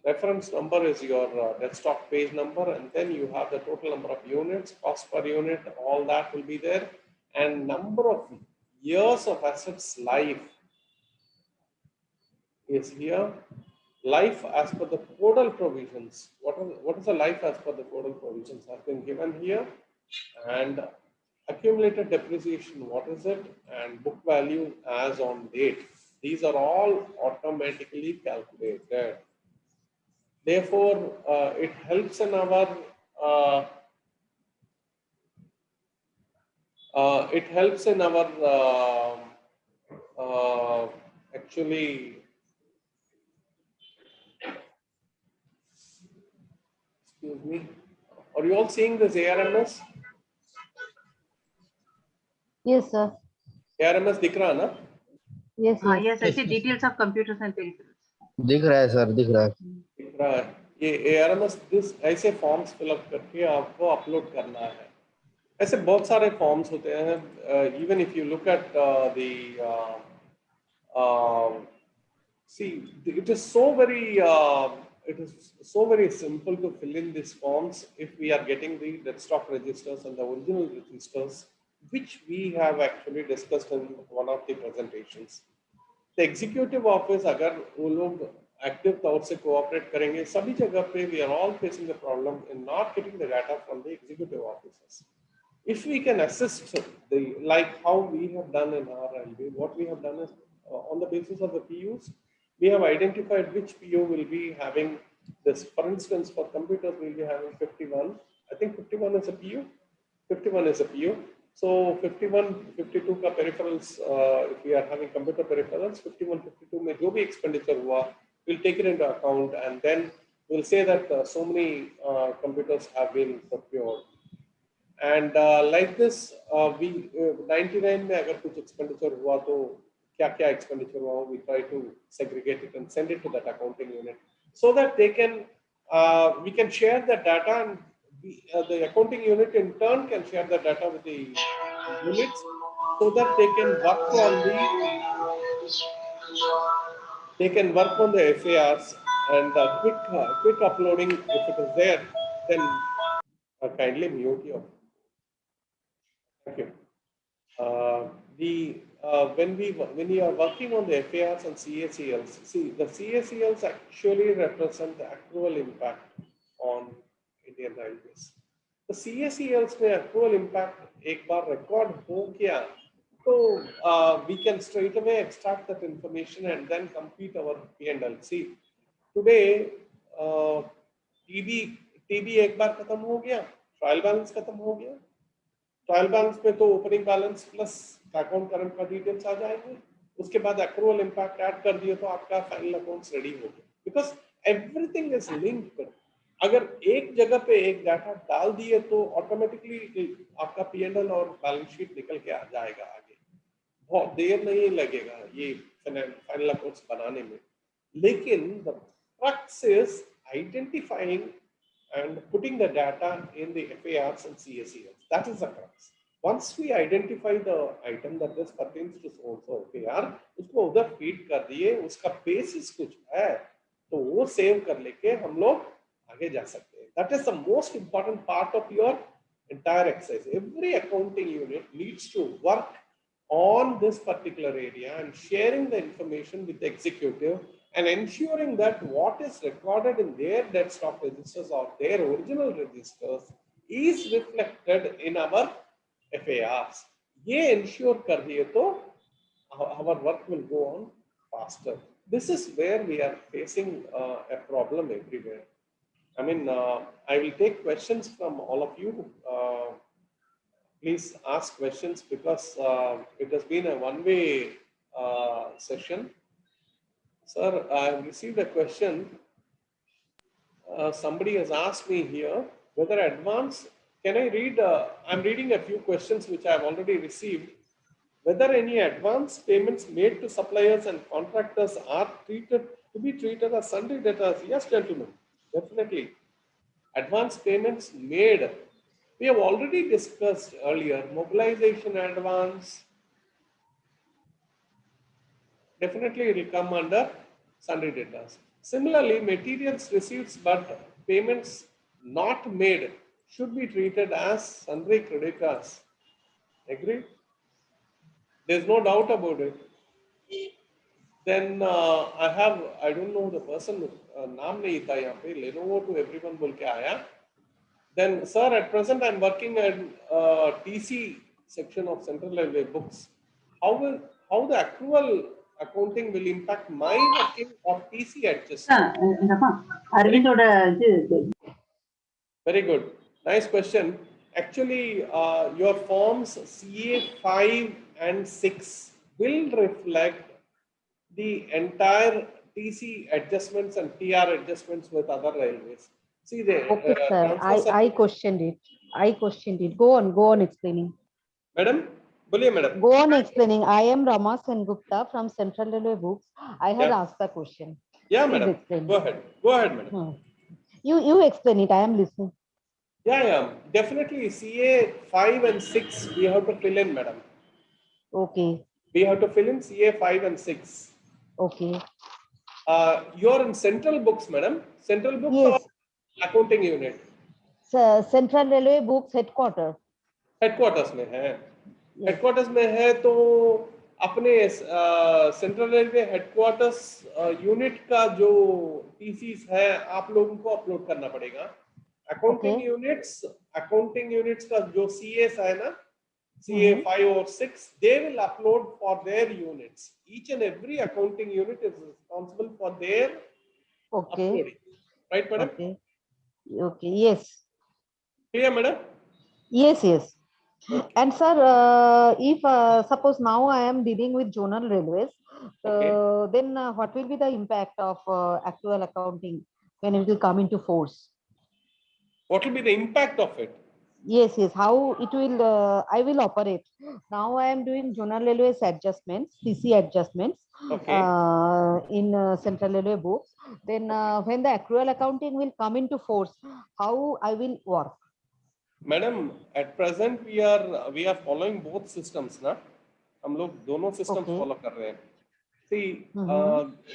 Reference number is your desktop page number, and then you have the total number of units, cost per unit, all that will be there, and number of years of assets life is here. Life as per the total provisions. What is the life as per the total provisions has been given here, and accumulated depreciation, what is it, and book value as on date. These are all automatically calculated. Therefore, it helps in our actually, excuse me, are you all seeing this ARMS? Yes, sir. ARMS दिख रहा ना? Yes, हाँ, yes. yes, I see details of computers and peripherals. दिख रहा है sir, दिख रहा है। दिख रहा है। ये ARMS दिस ऐसे फॉर्म्स फिलअप करके आपको अपलोड करना है। ऐसे बहुत सारे फॉर्म्स होते हैं। Even if you look at see, it is so very simple to fill in these forms if we are getting the dead stock registers and the original registers, which we have actually discussed in one of the presentations. The executive office, अगर वो लोग active तौर से cooperate करेंगे, सभी जगह पे we are all facing the problem in not getting the data from the executive offices. If we can assist the, like how we have done in RLB, what we have done is on the basis of the PUs, we have identified which PU will be having this. For instance, for computers, we'll be having 51. I think 51 is a PU. 51 is a PU. So 51, 52 का peripherals, if we are having computer peripherals, 51, 52 में जो भी expenditure हुआ, we'll take it into account, and then we'll say that so many computers have been procured. And like this, we 99 में अगर कुछ expenditure हुआ तो क्या expenditure हुआ, we try to segregate it and send it to that accounting unit so that they can, we can share the data, and the accounting unit in turn can share the data with the units so that they can work on the FARs and quick uploading. If it is there, then kindly mute your. Thank you. When you are working on the FARs and CACLs, see, the CACLs actually represent the accrual impact on Indian Railways. The CACLs में accrual impact एक बार record हो गया, so we can straight away extract that information and then complete our P&L. See, today TB एक बार खत्म हो गया, trial balance खत्म हो गया. ट्रायल बैलेंस में तो opening balance plus account current का डिटेल्स आ जाएंगे, उसके बाद एक्रूअल इंपैक्ट ऐड कर दिए तो आपका फाइनल अकाउंट्स रेडी हो गया, बिकॉज एवरीथिंग इज लिंक्ड. अगर एक जगह पे एक डाटा डाल दिए तो ऑटोमेटिकली आपका P&L और बैलेंस शीट निकल के आ जाएगा आगे, बहुत देर नहीं लगेगा ये फाइनल अकाउंट्स बनाने में. लेकिन the crux is identifying and putting the data in the FARs and CACLs. That is the crux. Once we identify the item that this pertains to so FAR, उसको उधर feed कर दिए, उसका basis कुछ है, तो वो save कर लेके हम लोग आगे जा सकते हैं. That is the most important part of your entire exercise. Every accounting unit needs to work on this particular area and sharing the information with the executive and ensuring that what is recorded in their dead stock registers or their original registers is reflected in our FARs. ये ensure कर दिए तो our work will go on faster. This is where we are facing a problem everywhere. I mean, I will take questions from all of you. Please ask questions because it has been a one-way session. Sir, I have received a question. Somebody has asked me here whether advance, can I read? I'm reading a few questions which I have already received. Whether any advance payments made to suppliers and contractors are to be treated as sundry debtors? Yes, gentlemen, definitely. Advance payments made. We have already discussed earlier, mobilization advance. Definitely it will come under sundry debtors. Similarly, materials receipts but payments not made should be treated as sundry creditors. Agree? There's no doubt about it. Then I don't know the person, नाम नहीं था यहाँ पे, Lenovo to everyone बोल के आया. Then, sir, at present I'm working at TC section of Central Railway books. How the accrual accounting will impact my working of TC adjustment? Very good. Nice question. Actually, your forms CA 5 and 6 will reflect the entire TC adjustments and TR adjustments with other railways. See there. Okay, sir. I questioned it. Go on explaining. Madam, बोलिए madam. Go on explaining. I am Rama Sengupta from Central Railway Books. I had Yeah. asked the question. Yeah, Please madam. explain. Go ahead, madam. You explain it. I am listening. Yeah. Definitely CA 5 and 6 we have to fill in, madam. Okay. We have to fill in CA 5 and 6. Okay. You're in Central Books, madam. Central Books Yes. or accounting unit? Central Railway Books headquarters. Headquarters में है. Yes. Headquarters में है तो अपने central railway headquarters unit का जो टीसीस है आप लोगों को अपलोड करना पड़ेगा. अकाउंटिंग यूनिट्स का जो सीएस है ना, CA 5 or 6, they will upload for their units. Each and every accounting unit is responsible for their uploading. Right, madam? Okay. Yes. Clear, madam? Yes. Okay. And sir, if suppose now I am dealing with zonal railways, then what will be the impact of actual accounting when it will come into force? What will be the impact of it? Yes. How it will, I will operate. Now I am doing zonal railways adjustments, CC adjustments in Central Railway Books. Then when the accrual accounting will come into force, how I will work? Madam, at present we are following both systems, ना? हम लोग दोनों systems follow कर रहे हैं. See,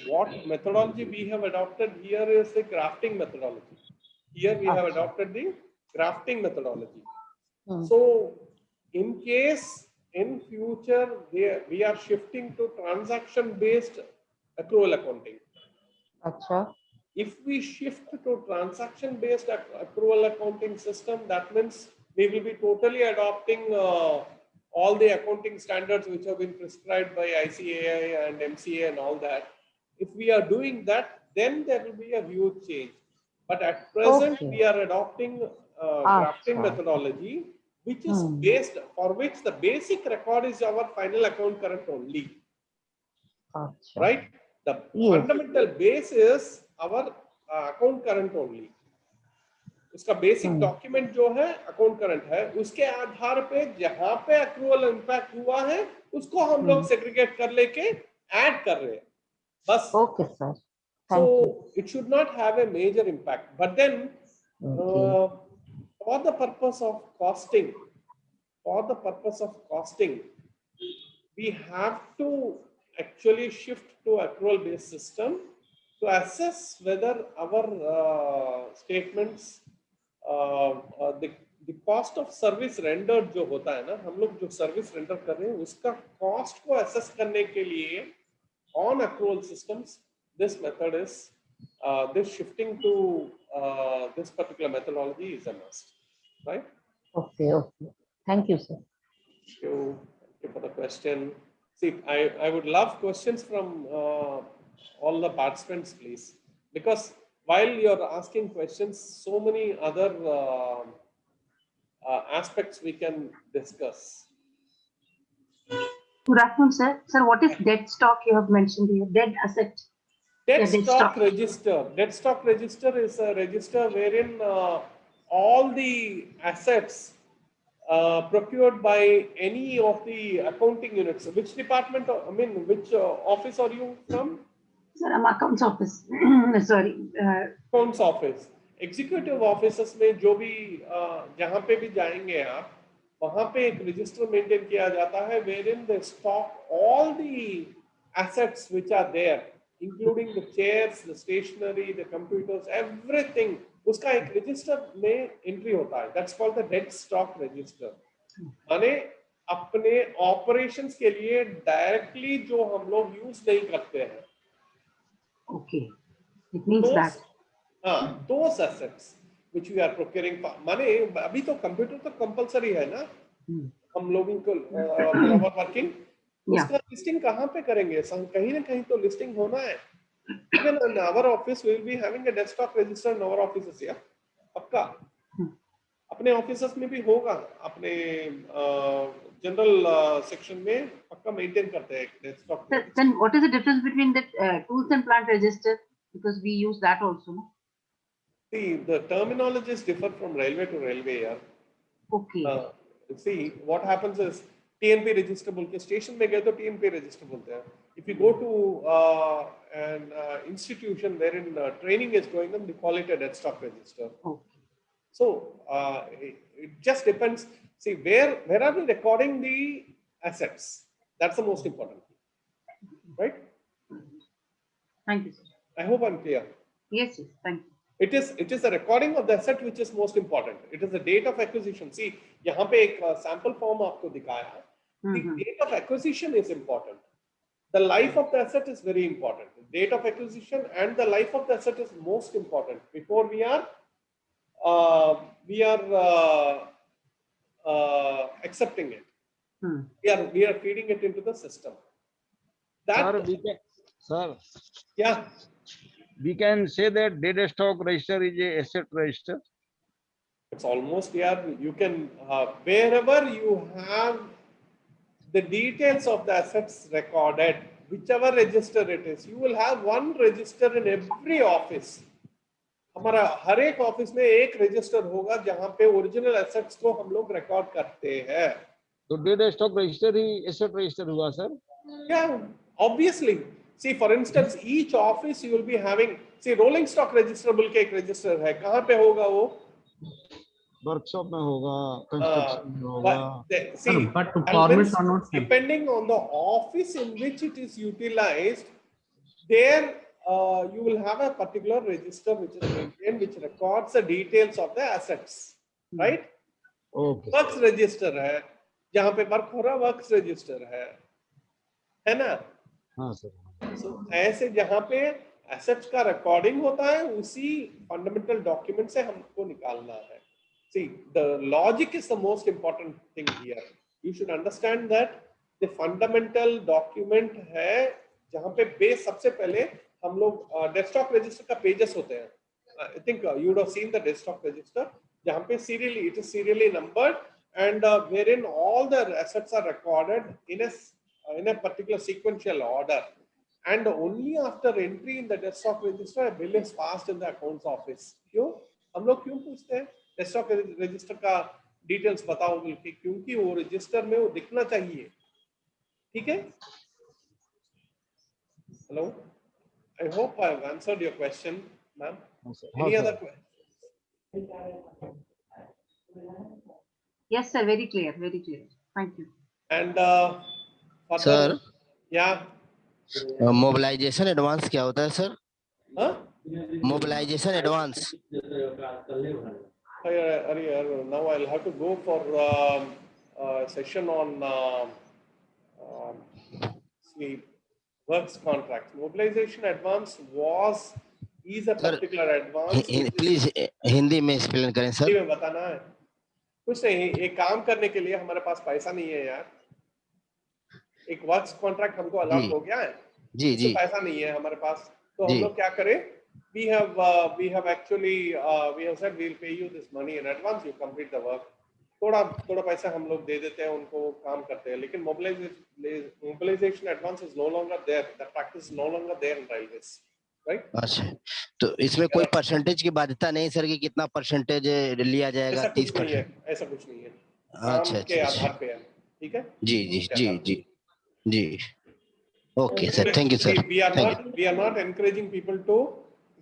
what methodology we have adopted here is the grafting methodology. Here we have adopted the grafting methodology. So, in case in future we are shifting to transaction-based accrual accounting. Acha. If we shift to transaction-based accrual accounting system, that means we will be totally adopting all the accounting standards which have been prescribed by ICAI and MCA and all that. If we are doing that, then there will be a huge change. But at present, we are adopting grafting methodology, which is based, for which the basic record is our final account current only. Right? The fundamental base is our account current only. उसका basic document जो है account current है, उसके आधार पे जहां पे accrual impact हुआ है उसको हम लोग सेग्रीगेट कर लेके ऐड कर रहे हैं बस. Okay, sir. So it should not have a major impact. But then for the purpose of costing, we have to actually shift to accrual based system to assess whether our statements, the cost of service rendered जो होता है ना, हम लोग जो service render कर रहे हैं उसका कॉस्ट को असेस करने के लिए on accrual systems, this method is this shifting to this particular methodology is a must, right? Okay, okay. Thank you, sir. Thank you for the question. See, I would love questions from all the participants, please, because while you're asking questions, so many other aspects we can discuss. Good afternoon, sir. Sir, what is dead stock you have mentioned here? Dead asset. Dead Yeah, dead stock stock. register. Dead stock register is a register wherein all the assets procured by any of the accounting units. Which department? I mean, which office are you from? Sir, I'm accounts office. Sorry. Accounts office. Executive offices में जो भी जहाँ पे भी जाएंगे आप, वहाँ पे एक register maintain किया जाता है wherein they stock all the assets which are there, including the chairs, the stationery, the computers, everything. उसका एक register में entry होता है. That's called the dead stock register. माने अपने operations के लिए directly जो हम लोग use नहीं करते हैं. Okay. It means that. Those assets which we are procuring for, माने अभी तो कंप्यूटर तो कंपलसरी है ना हम लोगों को वर्किंग, उसका लिस्टिंग कहाँ पे करेंगे? कहीं ना कहीं तो लिस्टिंग होना है. Even in our office we will be having a desktop register in our offices, yeah, पक्का. अपने ऑफिसेस में भी होगा, अपने जनरल सेक्शन में पक्का मेंटेन करते हैं desktop. Then what is the difference between the tools and plant register? Because we use that also, no? See, the terminologies differ from railway to railway, yeah. Okay. See, what happens is TNP register बोलके station में गए तो TNP register बोलते हैं. If you go to an institution wherein training is going on, they call it a dead stock register. Okay. So it just depends. See, where are we recording the assets? That's the most important, right? Thank you, sir. I hope I'm clear. Yes, yes. Thank you. It is the recording of the asset which is most important. It is the date of acquisition. See, यहाँ पे एक sample form आपको दिखाया. The date of acquisition is important. The life of the asset is very important. The date of acquisition and the life of the asset is most important before we are accepting it. We are feeding it into the system. That, we can say that dead stock register is a asset register. It's almost, you can wherever you have the details of the assets recorded, whichever register it is, you will have one register in every office. हमारा हर एक office में एक register होगा जहां पे original assets को हम लोग रिकॉर्ड करते हैं. तो डेड स्टॉक रजिस्टर ही एसेट रजिस्टर हुआ sir? Yeah, obviously. See, for instance, each office you will be having, see, rolling stock register बोल के एक रजिस्टर है. कहाँ पे होगा वो? वर्कशॉप में होगा, कंस्ट्रक्शन में होगा. See, but formats are not same. depending on the office in which it is utilized, there you will have a particular register which is maintained, which records the details of the assets, right? Okay. Works register है, जहाँ पे work हो रहा works register है ना? हाँ sir. So, ऐसे जहाँ पे assets का recording होता है, उसी fundamental document से हमको निकालना है. See, the logic is the most important thing here. You should understand that the fundamental document है जहाँ पे base सबसे पहले हम लोग desktop register का pages होते हैं. I think you would have seen the desktop register जहाँ पे it is serially numbered and wherein all the assets are recorded in a particular sequential order. And only after entry in the desktop register, a bill is passed in the accounts office. क्यों? हम लोग क्यों पूछते हैं desktop register का details बताओ बोलके? क्योंकि वो register में वो दिखना चाहिए. ठीक है? Hello? I hope I have answered your question, ma'am. Any other question? Yes, sir. Very clear. Very clear. Thank you. And Sir? Yeah. Mobilisation advance क्या होता है सर? Huh? Mobilisation advance Now I'll have to go for a session on see, works contracts. Mobilization advance is a Sir, particular advance. which is- please Hindi में explain करें Hindi sir. में बताना है कुछ नहीं. एक काम करने के लिए हमारे पास पैसा नहीं है यार. एक वर्क्स कॉन्ट्रैक्ट हमको अलॉट जी. हो गया है, जी उससे जी पैसा नहीं है हमारे पास, तो हम जी. लोग क्या करें? We have actually we have said we'll pay you this money in advance, you complete the work. थोड़ा पैसा हम लोग दे देते हैं उनको, काम करते हैं. लेकिन mobilization advance is no longer there. The practice is no longer there in railways, right? अच्छा, तो इसमें कोई परसेंटेज की बाध्यता नहीं सर कि कितना परसेंटेज लिया जाएगा? ऐसा कुछ 30%? नहीं है, ऐसा कुछ नहीं है. अच्छा काम के अच्छा. आधार पे है. ठीक है जी जी जी जी जी. Okay sir, thank you sir. we are not encouraging people to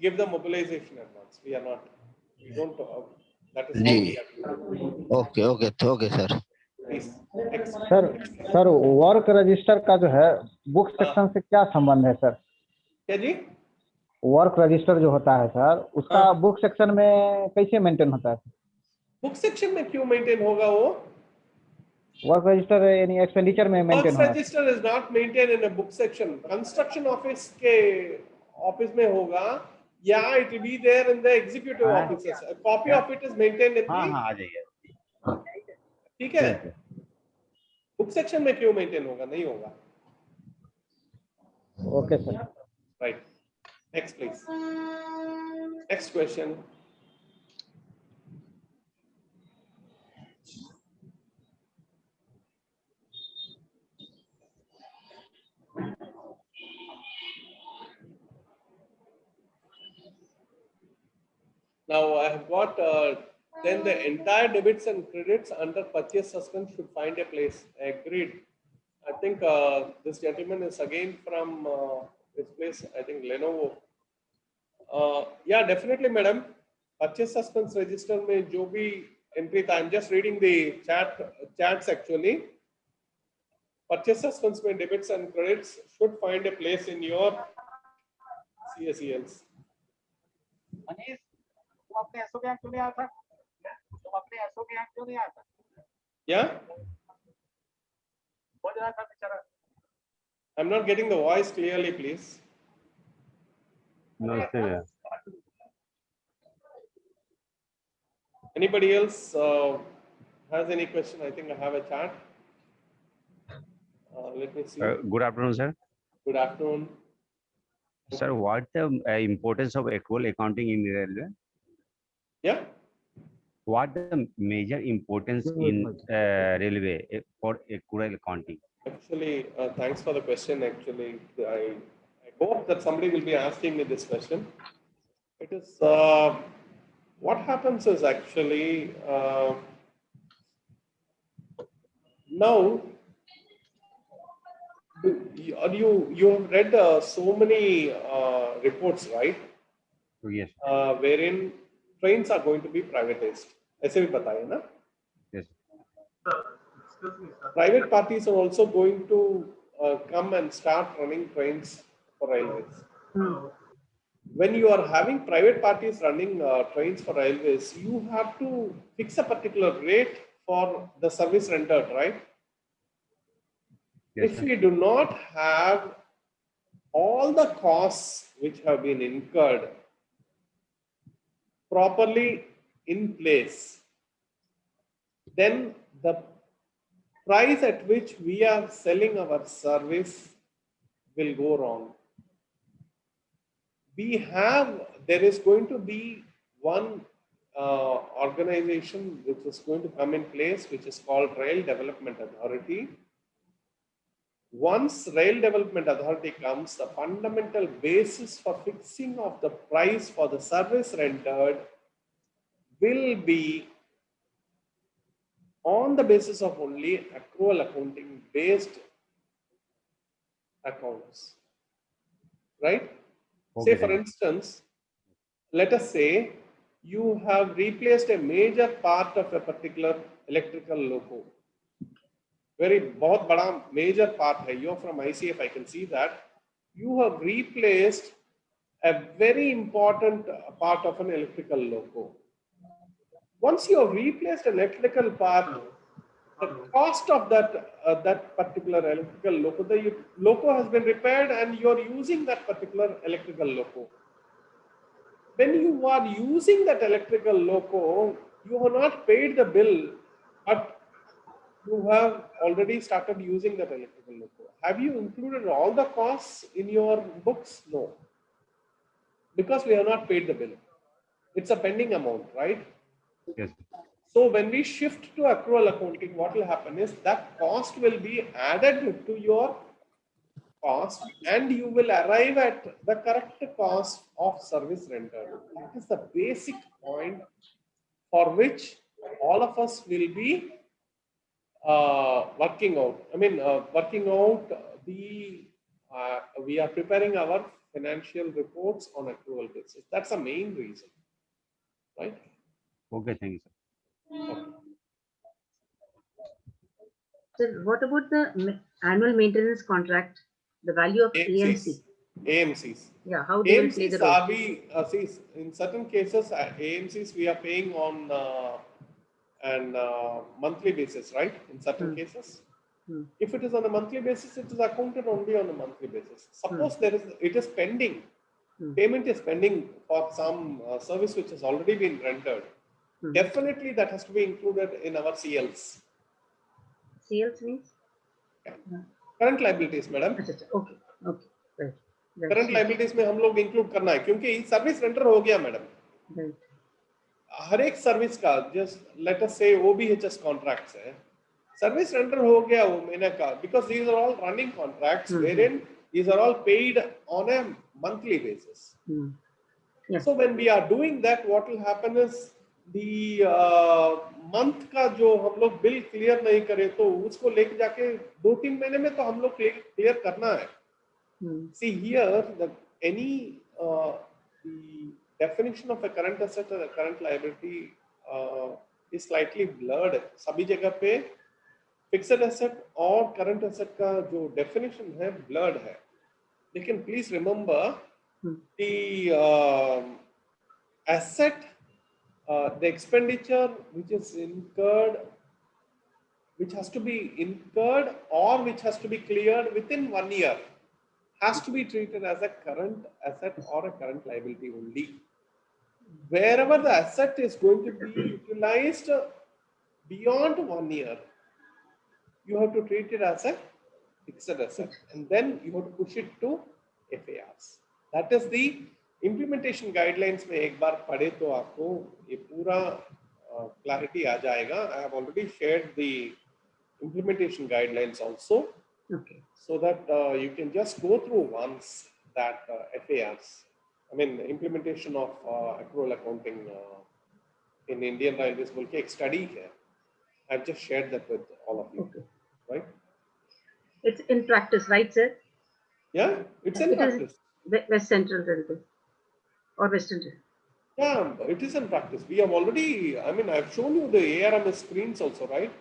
give the mobilization advance. We are not. We don't. That is how we are doing. Okay okay okay sir. Please. Next. Sir work register का जो है book section से क्या संबंध है sir? क्या जी? Work register जो होता है सर, उसका बुक सेक्शन में कैसे मेंटेन होता है? बुक सेक्शन में क्यों मेंटेन होगा वो? वर्क रजिस्टर यानी एक्सपेंडिचर में मेंटेन वर्क होगा. Register is not maintain in a book section. Construction office के ऑफिस में होगा, या it will be there in the executive offices. A copy of it is maintained in हाँ the. हाँ आ जाइए. ठीक है. बुक सेक्शन में क्यों मेंटेन होगा? नहीं होगा. Okay sir. Right. Next please. Next question. Now I have got then the entire debits and credits under purchase suspense should find a place. Agreed. I think this gentleman is again from this place. I think Lenovo. Yeah, definitely, madam. Purchase suspense register में जो भी entry था. I'm just reading the chats actually. Purchase suspense में debits and credits should find a place in your CSELs. Yeah. I'm not getting the voice clearly, please. नमस्ते भैया. Anybody else has any question? I think I have a chat. Let me see. Good afternoon, sir. Good afternoon. Sir, what the importance of accrual accounting in railway? Yeah. What the major importance in railway for accrual accounting? Actually, thanks for the question. Actually, I hope that somebody will be asking me this question. It is what happens is actually now you have read so many reports, right? Yes. Wherein trains are going to be privatized. ऐसे भी पता है ना? Yes. Private parties are also going to come and start running trains for railways. When you are having private parties running trains for railways, you have to fix a particular rate for the service rendered, right? Yes, If sir. we do not have all the costs which have been incurred properly in place, then the price at which we are selling our service will go wrong. There is going to be one organization which is going to come in place, which is called Rail Development Authority. Once Rail Development Authority comes, the fundamental basis for fixing of the price for the service rendered will be on the basis of only accrual accounting based accounts, right? Okay, Say for thank you. instance, let us say you have replaced a major part of a particular electrical loco. बहुत बड़ा major part है. You're from ICF, I can see that. You have replaced a very important part of an electrical loco. once you have replaced an electrical part, the cost of that particular electrical loco, the loco has been repaired and you are using that particular electrical loco. When you are using that electrical loco, you have not paid the bill, but you have already started using that electrical loco. Have you included all the costs in your books? No, because we have not paid the bill. It's a pending amount, right? Yes. So when we shift to accrual accounting, what will happen is that cost will be added to your cost and you will arrive at the correct cost of service rendered. That is the basic point for which all of us will be working out. Working out we are preparing our financial reports on accrual basis. That's the main reason, right? Okay, thank you, sir. Sir, what about the annual maintenance contract, the value of AMC? AMCs. Yeah, how they will play the AMCs role? are we see in certain cases AMCs we are paying on monthly basis, right? In certain cases. If it is on a monthly basis, it is accounted only on a monthly basis. Suppose it is pending, payment is pending for some service which has already been rendered. Definitely that has to be included in our CLs. CLs means? Current liabilities, madam. Okay, okay, right. Current liabilities में हम लोग include करना है क्योंकि service render हो गया madam. हर एक service का just let us say OBHS contracts है. Service render हो गया वो महीने का because these are all running contracts wherein these are all paid on a monthly basis. So when we are doing that, what will happen is the month का जो हम लोग bill clear नहीं करे तो उसको लेके जाके 2-3 महीने में तो हम लोग clear करना है. See here, the definition of a current asset or a current liability is slightly blurred. सभी जगह पे fixed asset और current asset का जो definition है blurred है. लेकिन please remember the asset, the expenditure which is incurred, which has to be incurred or which has to be cleared within 1 year, has to be treated as a current asset or a current liability only. Wherever the asset is going to be utilized beyond 1 year, you have to treat it as a fixed asset and then you have to push it to FARs. That is the implementation guidelines में एक बार पढ़े तो आपको ये पूरा clarity आ जाएगा. I have already shared the implementation guidelines also. Okay. So that you can just go through once that FARs, implementation of accrual accounting in Indian Railways बोल के एक study है. I've just shared that with all of you. Okay. Right? It's in practice, right, sir? Yeah, it's in practice. West Central Railway or Western Railway? Yeah, it is in practice. We have already, I've shown you the ARMS screens also, right?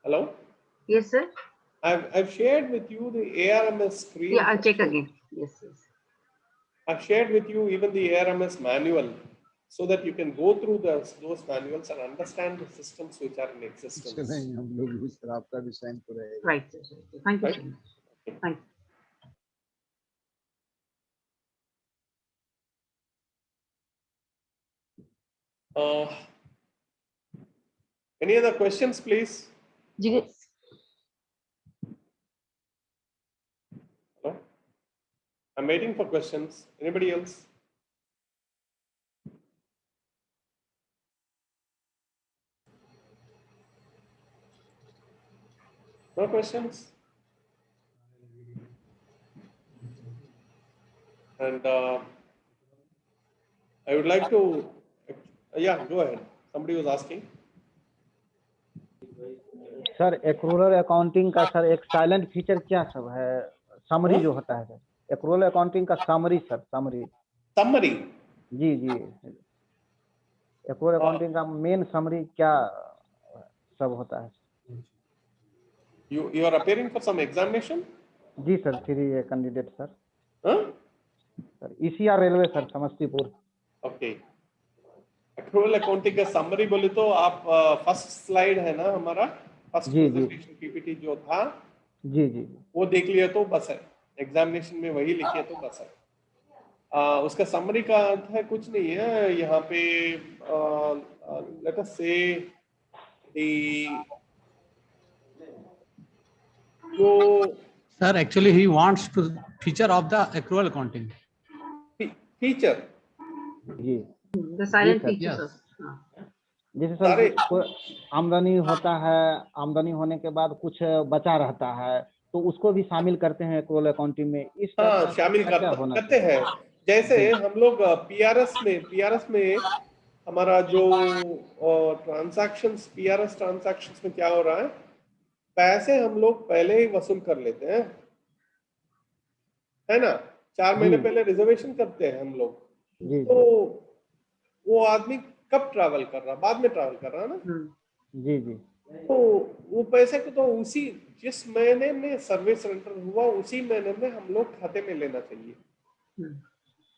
Hello? Yes, sir. I've shared with you the ARMS screen. Yeah, I'll check again. Yes, yes. I've shared with you even the ARMS manual so that you can go through those manuals and understand the systems which are in existence. Right, sir. Thank you, Right? so much. Thank you. Any other questions, please? जी Hello? I'm waiting for questions. Anybody else? No questions? And I would like to, yeah, go ahead. Somebody was asking. Sir accrual accounting का sir एक silent feature क्या सब है? Summary जो होता है sir, accrual accounting का समरी सर, समरी जी एक्रूरल अकाउंटिंग का मेन समरी क्या सब होता है? You are appearing for some examination? जी सर, फ्री है candidate sir. Huh? Sir ECR railway sir, Samastipur. Okay. Accrual accounting का समरी बोले तो आप फर्स्ट स्लाइड है ना हमारा, फर्स्ट जी, जी। प्रेजेंटेशन पीपीटी जो था जी जी वो देख लिया तो बस है, एग्जामिनेशन में वही लिखे तो बस है। उसका समरी का अर्थ है कुछ नहीं है यहाँ पे, लेट अस से जो Sir, actually he wants to feature of the accrual accounting. Feature जी The silent sir. features Yes. of. जैसे सारे सर कोई आमदनी होता है, आमदनी होने के बाद कुछ बचा रहता है तो उसको भी शामिल करते हैं एक्रूअल अकाउंटिंग में। इस टाइप हाँ का शामिल क्या होना करते चाहिए? हैं। जैसे हम लोग पीआरएस में हमारा जो ट्रांजैक्शंस, पीआरएस ट्रांजैक्शंस में क्या हो रहा है, पैसे हम लोग पहले ही वसूल कर लेते हैं, है ना, 4 महीने जी। पहले रिजर्वेशन करते हैं हम लोग। जी तो वो आदमी कब ट्रैवल कर रहा, बाद में ट्रैवल कर रहा है ना, जी जी तो वो पैसे को तो उसी जिस महीने में सर्विस रेंडर हुआ उसी महीने में हम लोग खाते में लेना चाहिए।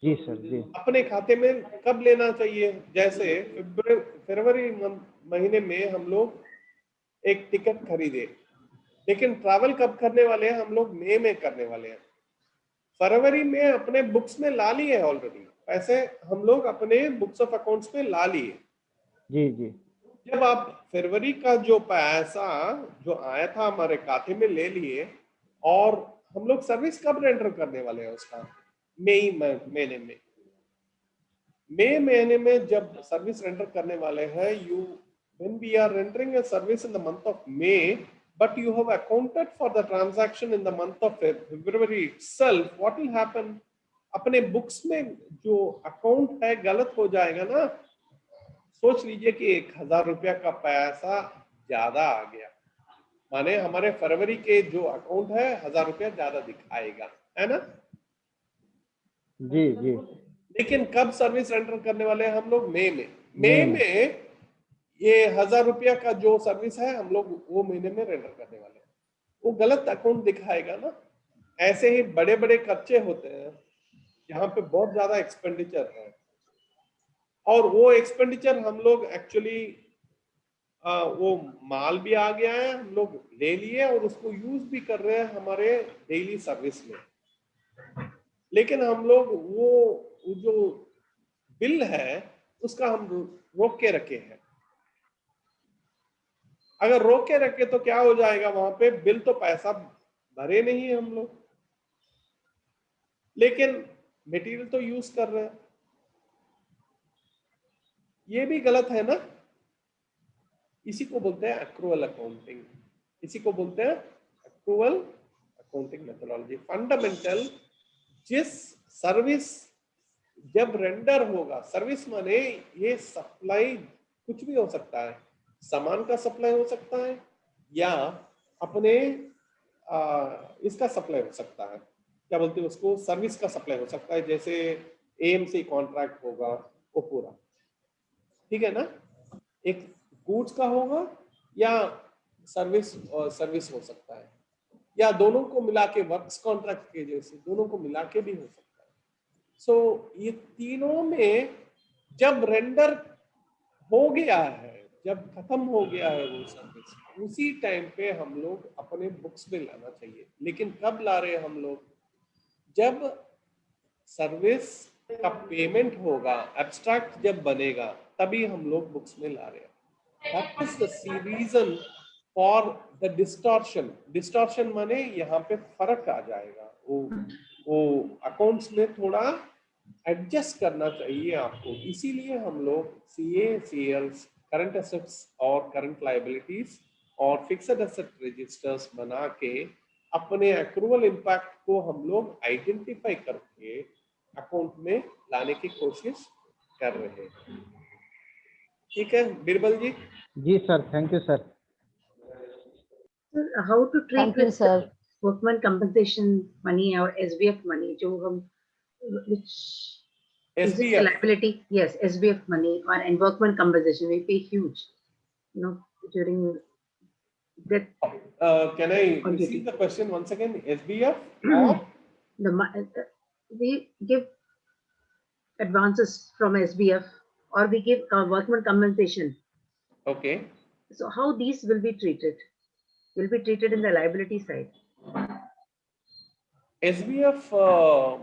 जी सर जी। अपने खाते में कब लेना चाहिए, जैसे फरवरी महीने में हम लोग एक टिकट खरीदे, लेकिन ट्रैवल कब करने वाले हैं, हम लोग मई में करने वाले हैं। फरवरी में अपने बुक्स में ला लिए ऑलरेडी पैसे, हम लोग अपने बुक्स ऑफ अकाउंट्स में ला लिए। जी जी जब आप फरवरी का जो पैसा जो आया था हमारे खाते में ले लिए, और हम लोग सर्विस कब रेंडर करने वाले हैं उसका, मई महीने में। मई महीने में जब सर्विस रेंडर करने वाले हैं, when we are rendering a service in the month of May, but you have accounted for the transaction in the month of February itself, what will happen? अपने बुक्स में जो अकाउंट है गलत हो जाएगा ना। सोच लीजिए कि 1000 रुपया का पैसा ज्यादा आ गया, माने हमारे फरवरी के जो अकाउंट है 1000 रुपया ज्यादा दिखाएगा, है ना। जी जी लेकिन कब सर्विस रेंडर करने वाले हैं हम लोग, मई में ये 1000 रुपया का जो सर्विस है हम लोग वो महीने में रेंडर करने वाले हैं, वो गलत अकाउंट दिखाएगा ना। ऐसे ही बड़े बड़े खर्चे होते हैं यहाँ पे बहुत ज्यादा एक्सपेंडिचर है, और वो एक्सपेंडिचर हम लोग एक्चुअली वो माल भी आ गया है, हम लोग ले लिए और उसको यूज भी कर रहे हैं हमारे डेली सर्विस में, लेकिन हम लोग वो जो बिल है उसका हम रोक के रखे हैं। अगर रोक के रखे तो क्या हो जाएगा, वहां पे बिल तो पैसा भरे नहीं है हम लोग, लेकिन मटेरियल तो यूज कर रहे हैं, ये भी गलत है ना। इसी को बोलते हैं एक्रूअल अकाउंटिंग, इसी को बोलते हैं एक्रूअल अकाउंटिंग मेथोडोलॉजी। फंडामेंटल, जिस सर्विस जब रेंडर होगा, सर्विस माने ये सप्लाई कुछ भी हो सकता है, सामान का सप्लाई हो सकता है या अपने इसका सप्लाई हो सकता है, क्या बोलते हैं उसको, सर्विस का सप्लाई हो सकता है, जैसे एएमसी कॉन्ट्रैक्ट होगा वो पूरा, ठीक है ना। एक गुड्स का होगा या सर्विस हो सकता है, या दोनों को मिला के वर्क्स कॉन्ट्रैक्ट के जैसे दोनों को मिला के भी हो सकता है। सो ये तीनों में जब रेंडर हो गया है, जब खत्म हो गया है वो सर्विस, उसी टाइम पे हम लोग अपने बुक्स में लाना चाहिए। लेकिन कब ला रहे हैं हम लोग, जब सर्विस का पेमेंट होगा, एब्स्ट्रैक्ट जब बनेगा तभी हम लोग बुक्स में ला रहे हैं। That is the reason for the distortion. Distortion माने यहाँ पे फर्क आ जाएगा, वो अकाउंट्स में थोड़ा एडजस्ट करना चाहिए आपको। इसीलिए हम लोग CA, CLs, करंट एसेट्स और करंट लायबिलिटीज और फिक्स्ड एसेट रजिस्टर्स बना के अपने एक्रूअल इम्पैक्ट को हम लोग आइडेंटिफाई करके अकाउंट में लाने की कोशिश कर रहे हैं। ठीक है बीरबल जी? जी sir, thank you sir. How to treat Thank you, with sir. workman compensation money or SBF money, जो हम which is it a liability? Yes, SBF money or and workman compensation we pay huge, you know, during that. Can I repeat the question once again? SBF or We give advances from SBF or we give workman compensation. Okay. So how these will be treated? Will be treated in the liability side. SBF,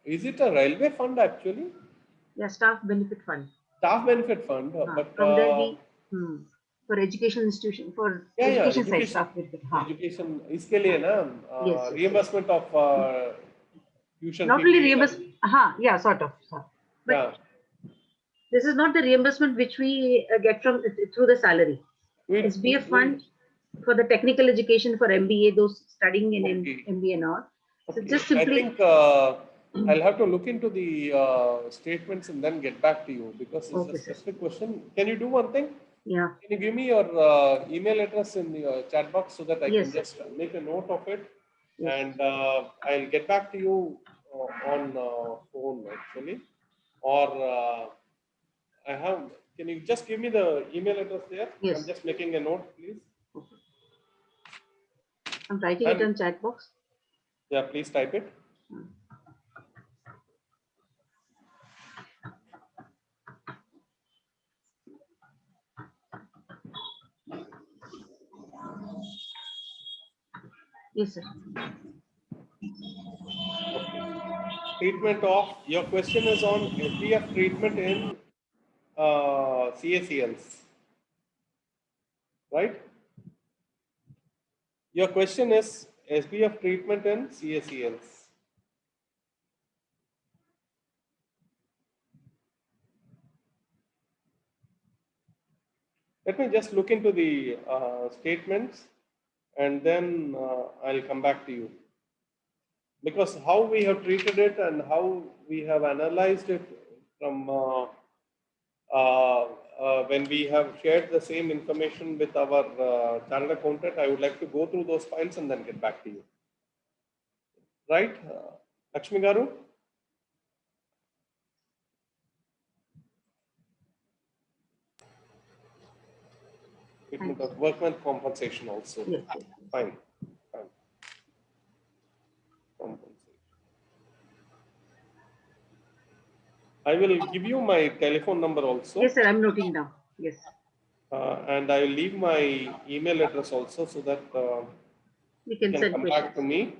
is it a railway fund actually? Yeah, staff benefit fund. Staff benefit fund, but from there we for education institution for education side staff benefit. Education इसके लिए ना Yes, reimbursement of tuition. Not really reimbursement. Yeah, sort of. But yeah. This is not the reimbursement which we get from through the salary. SBF fund for the technical education for MBA, those studying in MBA and all. So just simply. I think I'll have to look into the statements and then get back to you because it's a specific question. Can you do one thing? Yeah. Can you give me your email address in the chat box so that I can just make a note of it, and I'll get back to you on phone actually, or I have. Can you just give me the email address there? Yes. I'm just making a note, please. Okay. I'm writing it on chat box. Yeah, please type it. Yes, sir. Treatment of, your question is on SBF treatment in CACLs, right? Your question is SBF treatment in CACLs. Let me just look into the statements and then I'll come back to you. Because how we have treated it and how we have analyzed it from when we have shared the same information with our chartered accountant, I would like to go through those files and then get back to you. Right? Lakshmi Garu? Treatment of workman compensation also. Yes. Fine. I will give you my telephone number also. Yes, sir. I'm noting down. Yes. And I will leave my email address also so that you can come back to me.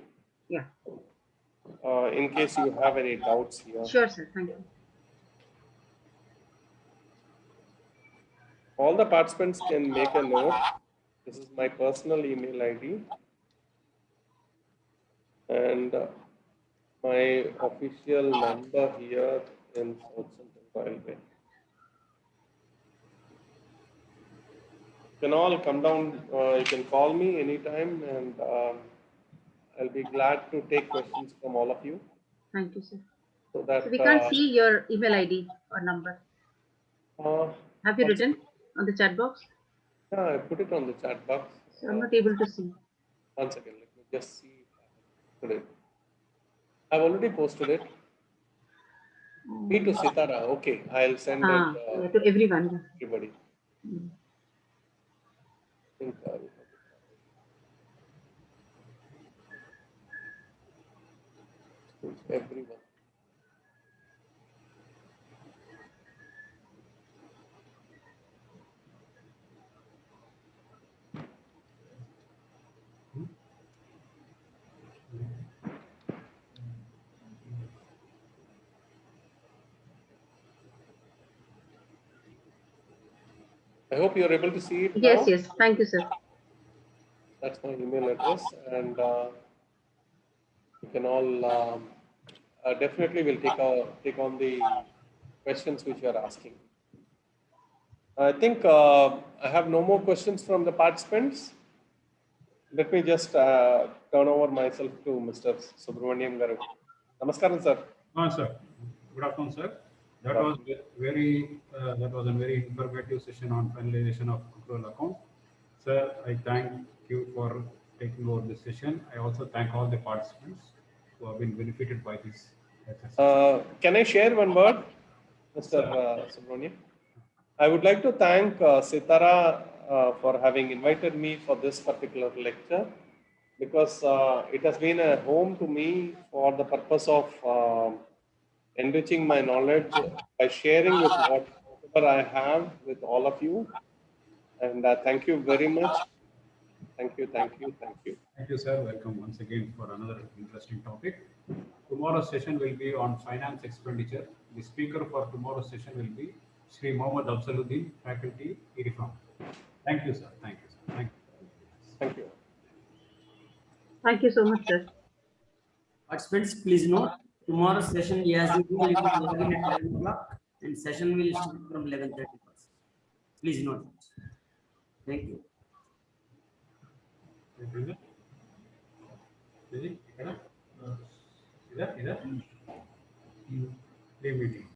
Yeah. In case you have any doubts here. Sure, sir. Thank you. All the participants can make a note. This is my personal email ID. And my official number here in South Central Railway. You can all come down, you can call me anytime and I'll be glad to take questions from all of you. Thank you, sir. So that we can't see your email ID or number. Have you written on the chat box? Yeah, I put it on the chat box. So I'm not able to see. One second, let me just see. Put it. I've already posted it. Me to Sitara. Okay, I'll send it to everyone. Everybody. Everyone. I hope you're able to see it. Yes, now. yes. Thank you, sir. That's my email address, and you can all definitely will take on the questions which you are asking. I think I have no more questions from the participants. Let me just turn over myself to Mr. Subramaniam Garu. Namaskaram, sir. Sir. Good afternoon, sir. That was a very informative session on finalization of accrual account. Sir, I thank you for taking over this session. I also thank all the participants who have been benefited by this exercise. Can I share one word, Mr. Subramaniam? I would like to thank Sitara for having invited me for this particular lecture, because it has been a home to me for the purpose of enriching my knowledge by sharing with what I have with all of you. And thank you very much. Thank you, thank you, thank you. Thank you, sir. Welcome once again for another interesting topic. Tomorrow's session will be on finance expenditure. The speaker for tomorrow's session will be Sri Mohammad Afzaluddin, faculty, IRIFAM. Thank you, sir. Thank you, sir. Thank you. Thank you. Thank you so much, sir. Participants, please note, tomorrow's session, as usual, it will begin at 11 o'clock and session will start from 11:30. Please note. Thank you. Meeting.